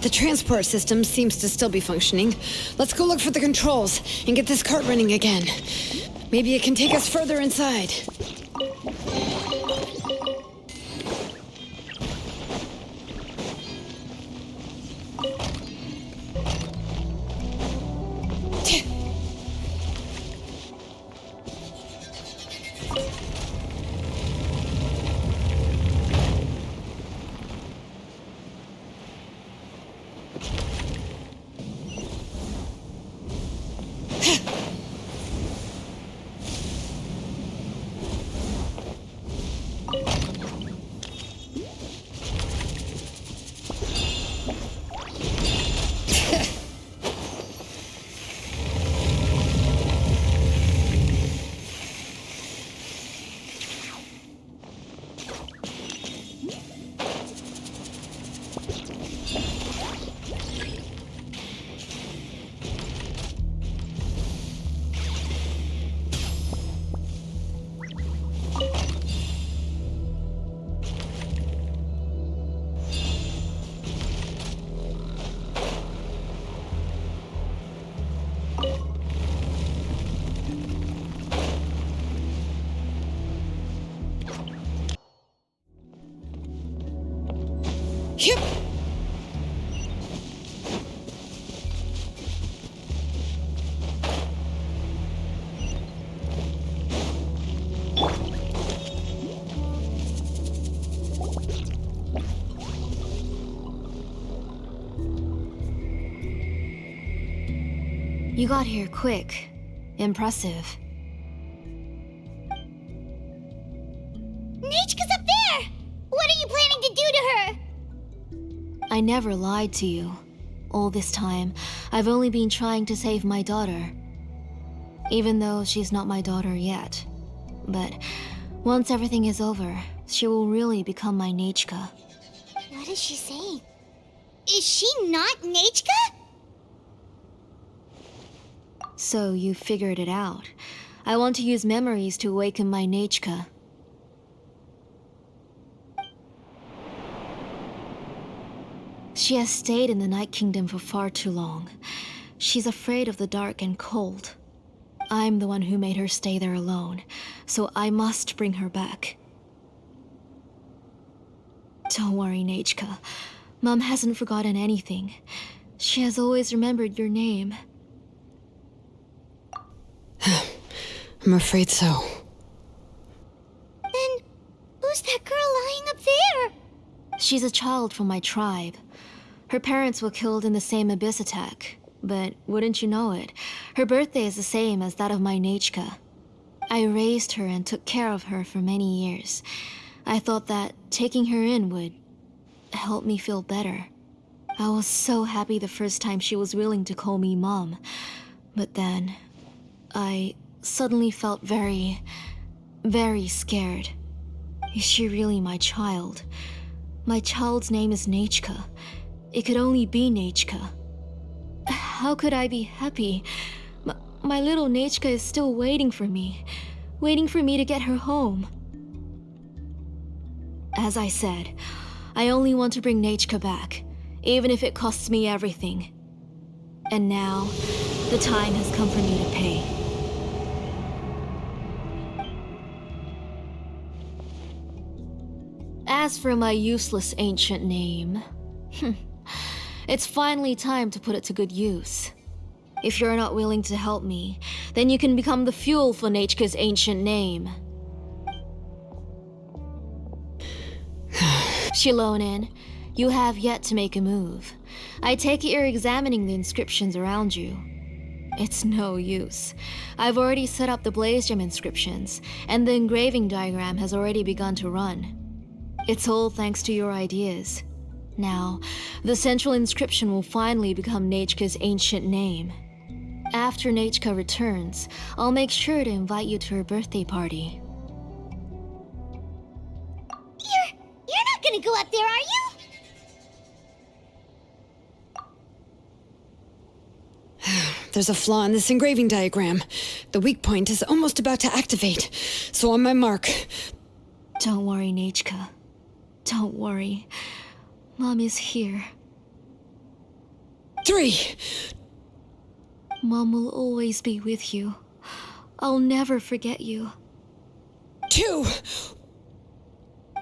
The transport system seems to still be functioning. Let's go look for the controls and get this cart running again. Maybe it can take us further inside. Yep. You got here quick. Impressive. Nechka's up there! What are you planning to do to her? I never lied to you. All this time, I've only been trying to save my daughter. Even though she's not my daughter yet. But once everything is over, she will really become my Nechka. What is she saying? Is she not Nechka? So you figured it out. I want to use memories to awaken my Nechka. She has stayed in the Night Kingdom for far too long. She's afraid of the dark and cold. I'm the one who made her stay there alone, so I must bring her back. Don't worry, Nechka. Mom hasn't forgotten anything. She has always remembered your name. I'm afraid so. Then, who's that girl lying up there? She's a child from my tribe. Her parents were killed in the same abyss attack. But wouldn't you know it, her birthday is the same as that of my Nechka. I raised her and took care of her for many years. I thought that taking her in would help me feel better. I was so happy the first time she was willing to call me Mom. But then, I suddenly felt very, very scared. Is she really my child? My child's name is Nechka. It could only be Nechka. How could I be happy? My little Nechka is still waiting for me to get her home. As I said, I only want to bring Nechka back, even if it costs me everything. And now, the time has come for me to pay. As for my useless ancient name, it's finally time to put it to good use. If you're not willing to help me, then you can become the fuel for Nechka's ancient name. Xilonen, you have yet to make a move. I take it you're examining the inscriptions around you. It's no use. I've already set up the Blaze Gem inscriptions, and the engraving diagram has already begun to run. It's all thanks to your ideas. Now, the central inscription will finally become Nechka's ancient name. After Nechka returns, I'll make sure to invite you to her birthday party. You're not gonna go up there, are you? There's a flaw in this engraving diagram. The weak point is almost about to activate. So on my mark. Don't worry, Nechka. Don't worry. Mom is here. 3. Mom will always be with you. I'll never forget you. 2.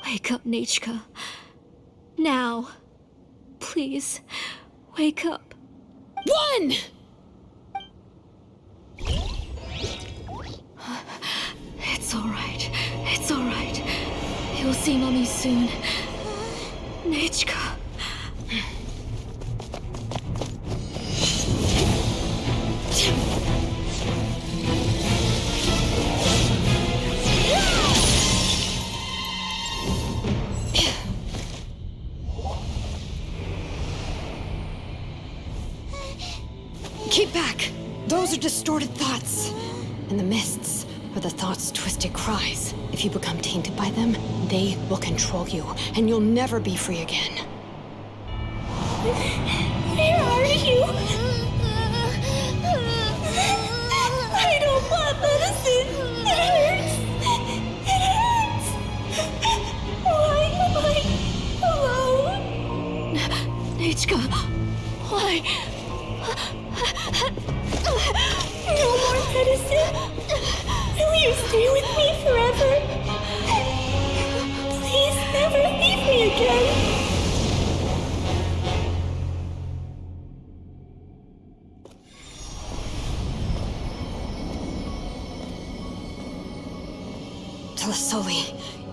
Wake up, Nechka. Now. Please, wake up. 1. It's alright. It's alright. You'll see Mommy soon. Nechka. Keep back! Those are distorted thoughts. And the mists are the thoughts' twisted cries. If you become tainted by them, they will control you, and you'll never be free again. Where are you? I don't want medicine. It hurts. It hurts. Why am I alone? Nechka, why? No more medicine. Will you stay with me forever? Please never leave me again. Telasoli,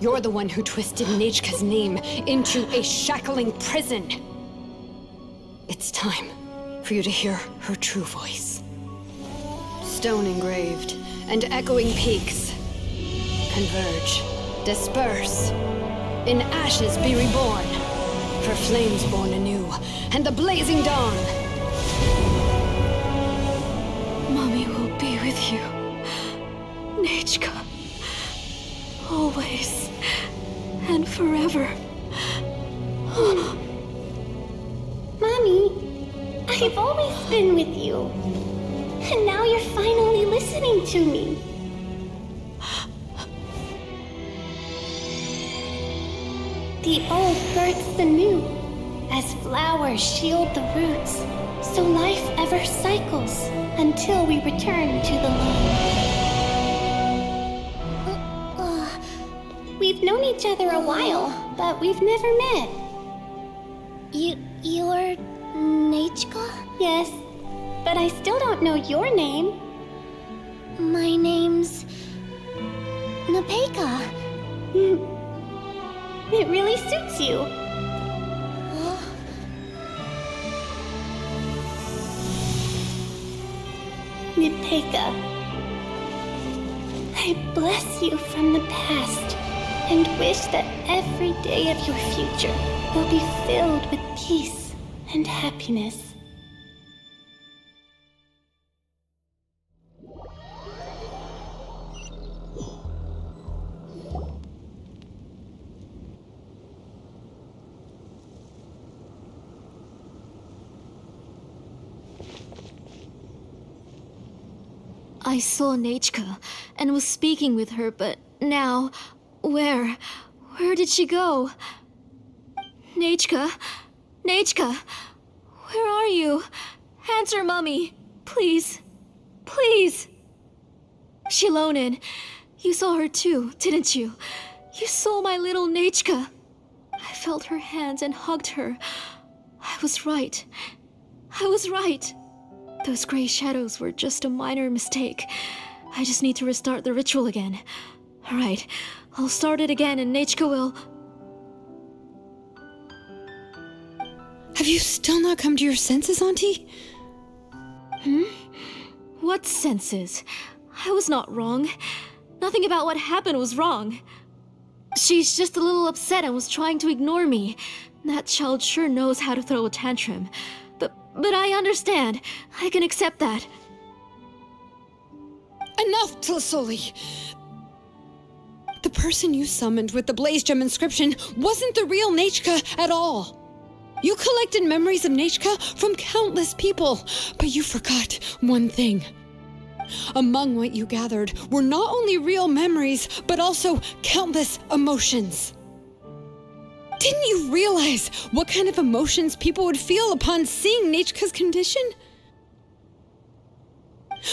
you're the one who twisted Nechka's name into a shackling prison. It's time for you to hear her true voice. Stone engraved and echoing peaks converge, disperse, in ashes be reborn, for flames born anew, and the blazing dawn. Mommy will be with you. Nechka. Always. And forever. Mommy, I've always been with you. And now you're finally listening to me. The old births the new, as flowers shield the roots, so life ever cycles until we return to the loam. We've known each other a while, but we've never met. You're Nechka? Yes, but I still don't know your name. My name's Nepeka. It really suits you. Nepeka, I bless you from the past and wish that every day of your future will be filled with peace and happiness. I saw Nechka and was speaking with her, but now, where did she go? Nechka? Nechka? Where are you? Answer, Mummy. Please. Please. Xilonen, you saw her too, didn't you? You saw my little Nechka. I felt her hands and hugged her. I was right. I was right. Those gray shadows were just a minor mistake. I just need to restart the ritual again. Alright, I'll start it again and Nechka will... Have you still not come to your senses, Auntie? What senses? I was not wrong. Nothing about what happened was wrong. She's just a little upset and was trying to ignore me. That child sure knows how to throw a tantrum. But I understand. I can accept that. Enough, Tlisoli! The person you summoned with the Blaze Gem inscription wasn't the real Nechka at all. You collected memories of Nechka from countless people, but you forgot one thing. Among what you gathered were not only real memories, but also countless emotions. Didn't you realize what kind of emotions people would feel upon seeing Nechka's condition?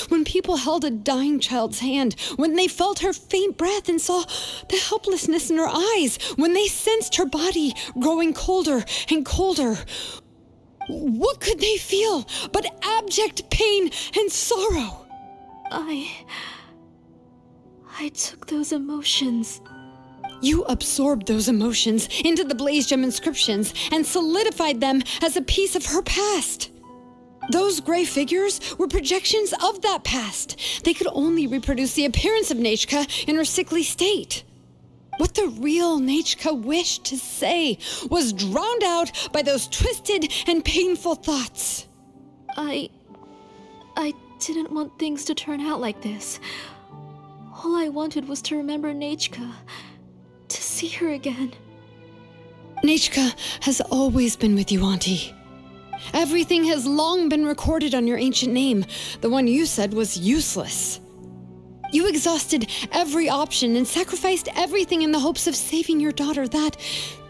When people held a dying child's hand, when they felt her faint breath and saw the helplessness in her eyes, when they sensed her body growing colder and colder, what could they feel but abject pain and sorrow? I took those emotions. You absorbed those emotions into the Blaze Gem inscriptions and solidified them as a piece of her past. Those gray figures were projections of that past. They could only reproduce the appearance of Nechka in her sickly state. What the real Nechka wished to say was drowned out by those twisted and painful thoughts. I didn't want things to turn out like this. All I wanted was to remember Nechka. To see her again. Nechka has always been with you, Auntie. Everything has long been recorded on your ancient name. The one you said was useless. You exhausted every option and sacrificed everything in the hopes of saving your daughter. That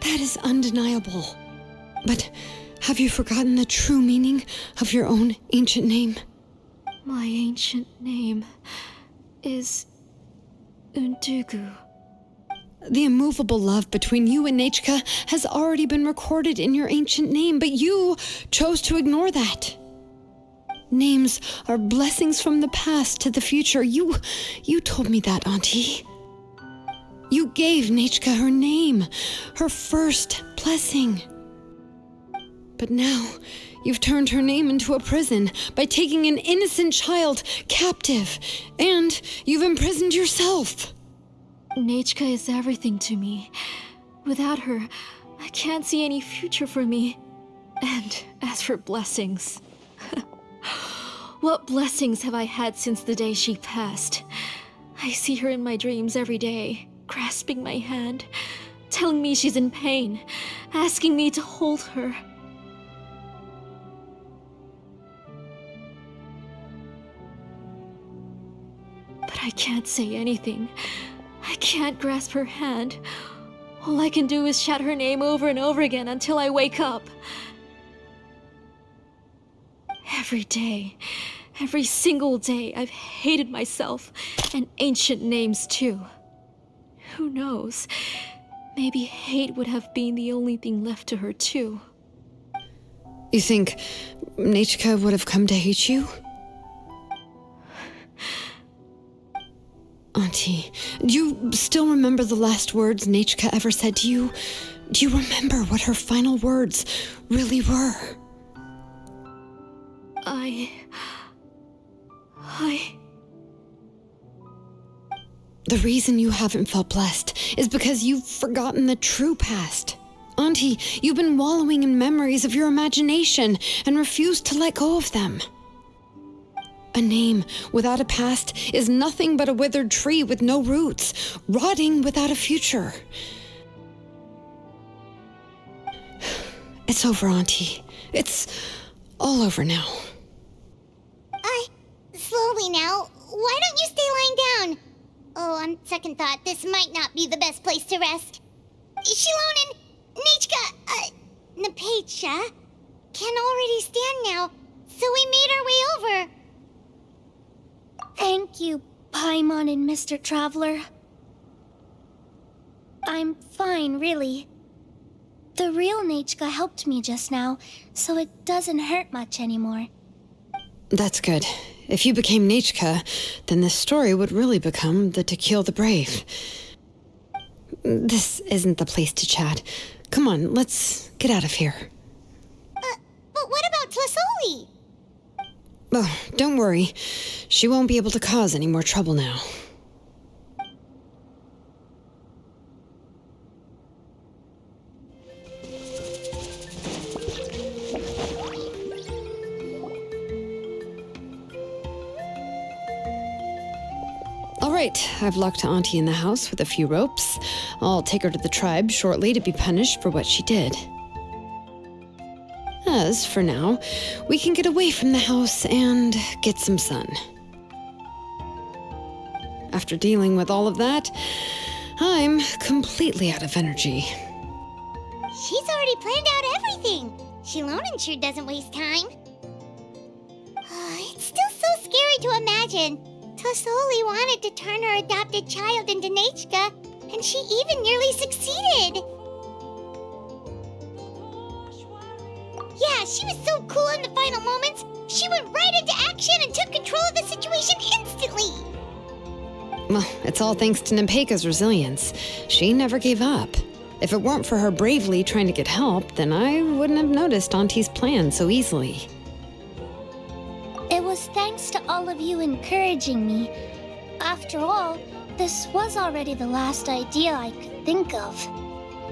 is undeniable. But have you forgotten the true meaning of your own ancient name? My ancient name is Undugu. The immovable love between you and Nechka has already been recorded in your ancient name, but you chose to ignore that. Names are blessings from the past to the future. You told me that, Auntie. You gave Nechka her name, her first blessing. But now, you've turned her name into a prison by taking an innocent child captive, and you've imprisoned yourself. Nechka is everything to me. Without her, I can't see any future for me. And as for blessings... what blessings have I had since the day she passed? I see her in my dreams every day, grasping my hand, telling me she's in pain, asking me to hold her. But I can't say anything. I can't grasp her hand. All I can do is shout her name over and over again until I wake up. Every day, every single day, I've hated myself, and ancient names too. Who knows? Maybe hate would have been the only thing left to her too. You think Nechka would have come to hate you? Auntie, do you still remember the last words Nechka ever said to you? Do you remember what her final words really were? The reason you haven't felt blessed is because you've forgotten the true past. Auntie, you've been wallowing in memories of your imagination and refused to let go of them. A name without a past is nothing but a withered tree with no roots, rotting without a future. It's over, Auntie. It's all over now. Slowly now. Why don't you stay lying down? Oh, on second thought, this might not be the best place to rest. Xilonen, Nechka, Nepetya can already stand now, so we made our way over. Thank you, Paimon and Mr. Traveler. I'm fine, really. The real Nechka helped me just now, so it doesn't hurt much anymore. That's good. If you became Nechka, then this story would really become the To Kill the Brave. This isn't the place to chat. Come on, let's get out of here. But what about Tlasoli? Oh, don't worry. She won't be able to cause any more trouble now. All right, I've locked Auntie in the house with a few ropes. I'll take her to the tribe shortly to be punished for what she did. As for now, we can get away from the house and get some sun. After dealing with all of that, I'm completely out of energy. She's already planned out everything. Xilonen sure doesn't waste time. It's still so scary to imagine. Tlasoli wanted to turn her adopted child into Nechka, and she even nearly succeeded. Yeah, she was so cool in the final moments. She went right into action and took control of the situation instantly. Well, it's all thanks to Nepeka's resilience. She never gave up. If it weren't for her bravely trying to get help, then I wouldn't have noticed Auntie's plan so easily. It was thanks to all of you encouraging me. After all, this was already the last idea I could think of.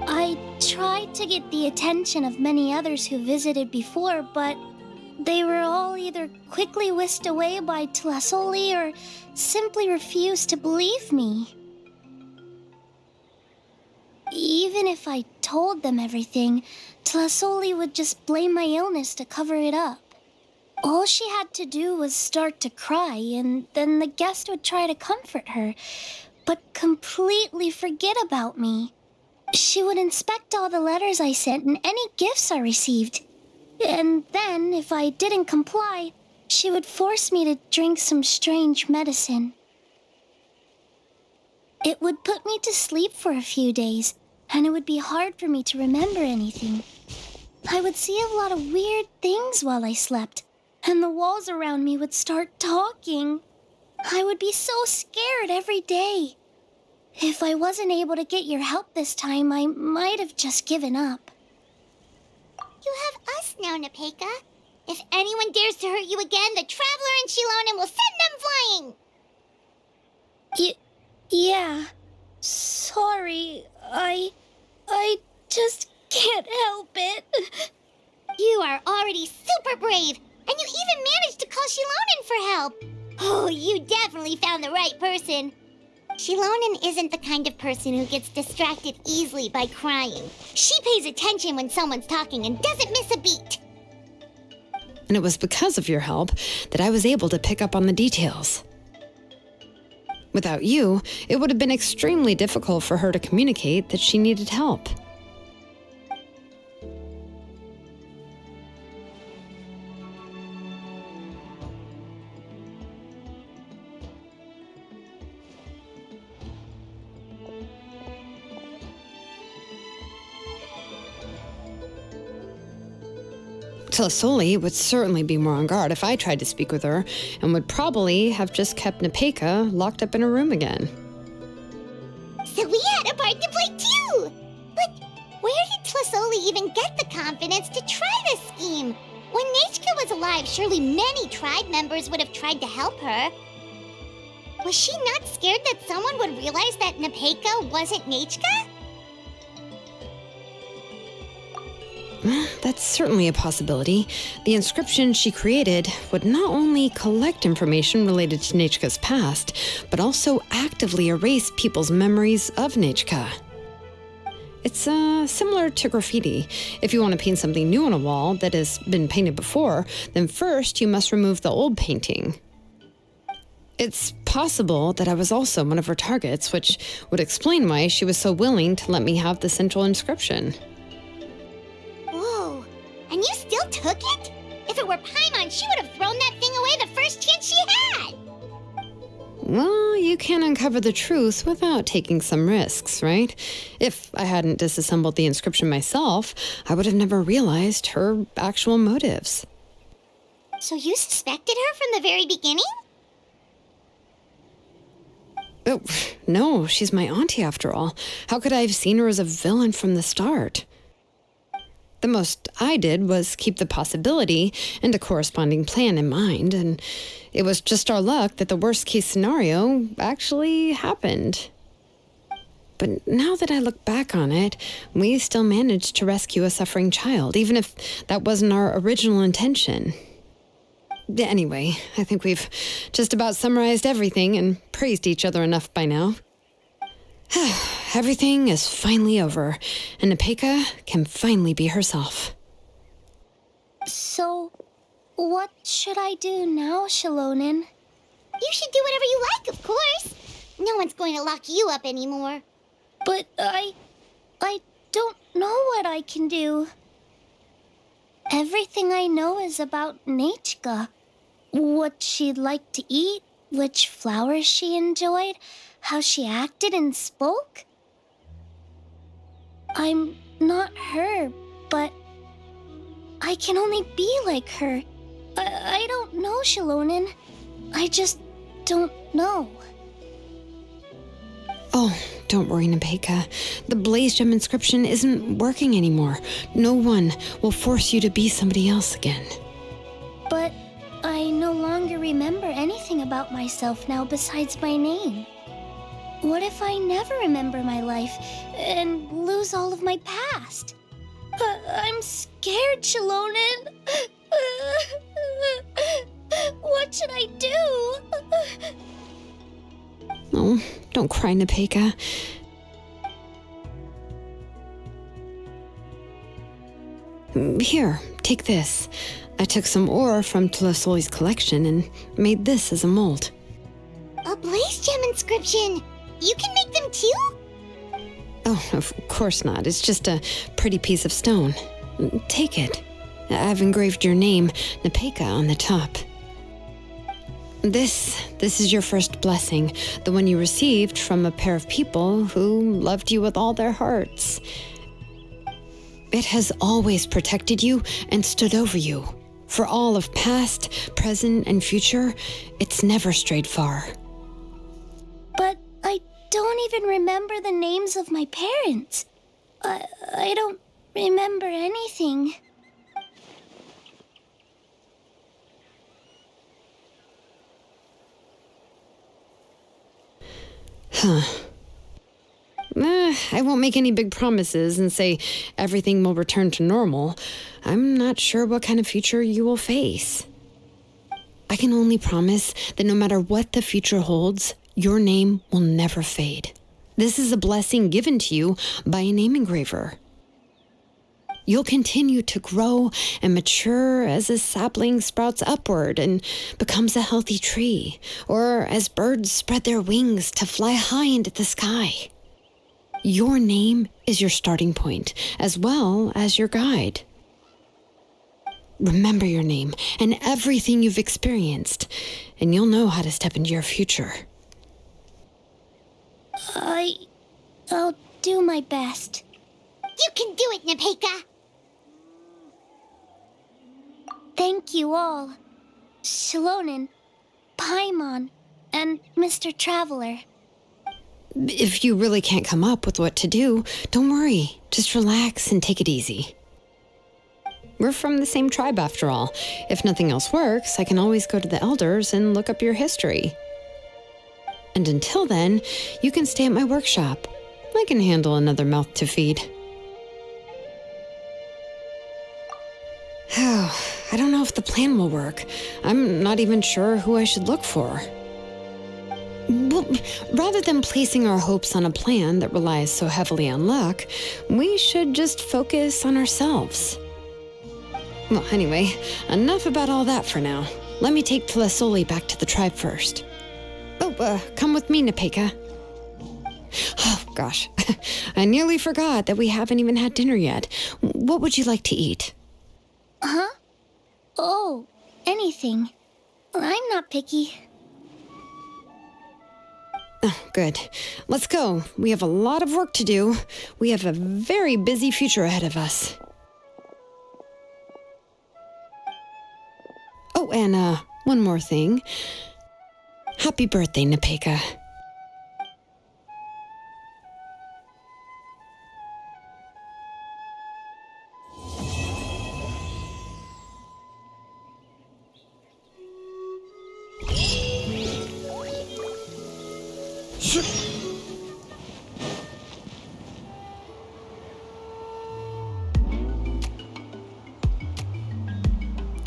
I tried to get the attention of many others who visited before, but they were all either quickly whisked away by Tlasoli or simply refused to believe me. Even if I told them everything, Tlasoli would just blame my illness to cover it up. All she had to do was start to cry, and then the guest would try to comfort her, but completely forget about me. She would inspect all the letters I sent and any gifts I received. And then, if I didn't comply, she would force me to drink some strange medicine. It would put me to sleep for a few days, and it would be hard for me to remember anything. I would see a lot of weird things while I slept, and the walls around me would start talking. I would be so scared every day. If I wasn't able to get your help this time, I might have just given up. You have us now, Nepeka. If anyone dares to hurt you again, the Traveler and Xilonen will send them flying! Yeah. Sorry, I just can't help it. You are already super brave, and you even managed to call Xilonen for help. Oh, you definitely found the right person. Xilonen isn't the kind of person who gets distracted easily by crying. She pays attention when someone's talking and doesn't miss a beat. And it was because of your help that I was able to pick up on the details. Without you, it would have been extremely difficult for her to communicate that she needed help. Tlasoli would certainly be more on guard if I tried to speak with her, and would probably have just kept Nepeka locked up in a room again. So we had a part to play too! But where did Tlasoli even get the confidence to try this scheme? When Nechka was alive, surely many tribe members would have tried to help her. Was she not scared that someone would realize that Nepeka wasn't Nechka? That's certainly a possibility. The inscription she created would not only collect information related to Nechka's past, but also actively erase people's memories of Nechka. It's similar to graffiti. If you want to paint something new on a wall that has been painted before, then first you must remove the old painting. It's possible that I was also one of her targets, which would explain why she was so willing to let me have the central inscription. Whoa, and you still took it? If it were Paimon, she would have thrown that thing away the first chance she had! Well, you can uncover the truth without taking some risks, right? If I hadn't disassembled the inscription myself, I would have never realized her actual motives. So you suspected her from the very beginning? Oh, no, she's my auntie after all. How could I have seen her as a villain from the start? The most I did was keep the possibility and a corresponding plan in mind, and it was just our luck that the worst-case scenario actually happened. But now that I look back on it, we still managed to rescue a suffering child, even if that wasn't our original intention. Anyway, I think we've just about summarized everything and praised each other enough by now. Everything is finally over, and Nepeka can finally be herself. So, what should I do now, Xilonen? You should do whatever you like, of course. No one's going to lock you up anymore. But I don't know what I can do. Everything I know is about Nechka. What she'd like to eat, which flowers she enjoyed, how she acted and spoke. I'm not her, but I can only be like her. I don't know, Xilonen. I just don't know. Oh, don't worry, Nepeka. The Blaze Gem inscription isn't working anymore. No one will force you to be somebody else again. But I no longer remember anything about myself now besides my name. What if I never remember my life and lose all of my past? I'm scared, Xilonen. What should I do? Oh, don't cry, Nepeka. Here, take this. I took some ore from Tlasoli's collection and made this as a mold. A Blaze Gem inscription! You can make them too? Oh, of course not. It's just a pretty piece of stone. Take it. I've engraved your name, Nepeka, on the top. This is your first blessing, the one you received from a pair of people who loved you with all their hearts. It has always protected you and stood over you. For all of past, present, and future, it's never strayed far. But I don't even remember the names of my parents. I don't remember anything. Huh. I won't make any big promises and say everything will return to normal. I'm not sure what kind of future you will face. I can only promise that no matter what the future holds, your name will never fade. This is a blessing given to you by a name engraver. You'll continue to grow and mature as a sapling sprouts upward and becomes a healthy tree, or as birds spread their wings to fly high into the sky. Your name is your starting point, as well as your guide. Remember your name and everything you've experienced, and you'll know how to step into your future. I'll do my best. You can do it, Nepeka! Thank you all. Xilonen, Paimon, and Mr. Traveler. If you really can't come up with what to do, don't worry. Just relax and take it easy. We're from the same tribe after all. If nothing else works, I can always go to the elders and look up your history. And until then, you can stay at my workshop. I can handle another mouth to feed. I don't know if the plan will work. I'm not even sure who I should look for. Well, rather than placing our hopes on a plan that relies so heavily on luck, we should just focus on ourselves. Well, anyway, enough about all that for now. Let me take Tlasoli back to the tribe first. Oh, come with me, Nepeka. Oh, gosh. I nearly forgot that we haven't even had dinner yet. What would you like to eat? Huh? Oh, anything. I'm not picky. Oh, good. Let's go. We have a lot of work to do. We have a very busy future ahead of us. Oh, and one more thing. Happy birthday, Nepeka.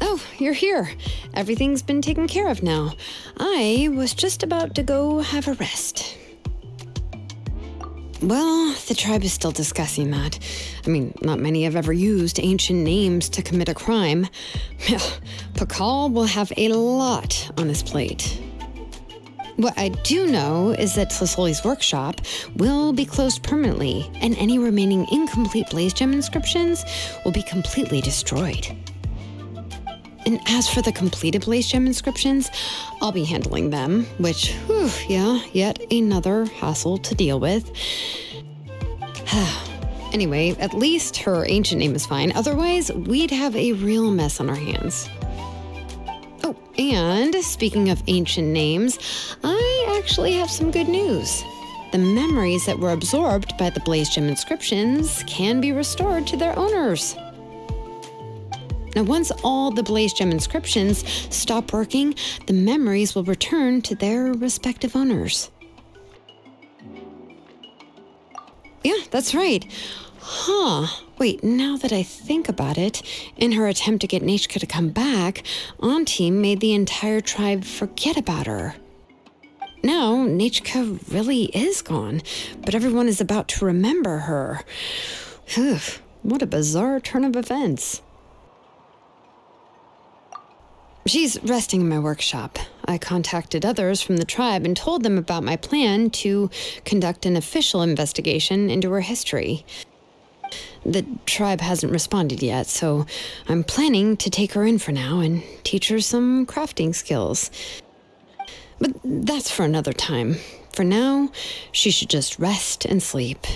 Oh, you're here. Everything's been taken care of now. I was just about to go have a rest. Well, the tribe is still discussing that. I mean, not many have ever used ancient names to commit a crime. Pakal will have a lot on his plate. What I do know is that Tlasoli's workshop will be closed permanently, and any remaining incomplete Blaze Gem inscriptions will be completely destroyed. And as for the completed Blaze Gem inscriptions, I'll be handling them, which, yet another hassle to deal with. Anyway, at least her ancient name is fine. Otherwise, we'd have a real mess on our hands. Oh, and speaking of ancient names, I actually have some good news. The memories that were absorbed by the Blaze Gem inscriptions can be restored to their owners. Now, once all the Blaze Gem inscriptions stop working, the memories will return to their respective owners. Yeah, that's right. Wait, now that I think about it, in her attempt to get Nechka to come back, Auntie made the entire tribe forget about her. Now, Nechka really is gone, but everyone is about to remember her. What a bizarre turn of events. She's resting in my workshop. I contacted others from the tribe and told them about my plan to conduct an official investigation into her history. The tribe hasn't responded yet, so I'm planning to take her in for now and teach her some crafting skills. But that's for another time. For now, she should just rest and sleep.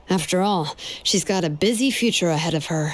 After all, she's got a busy future ahead of her.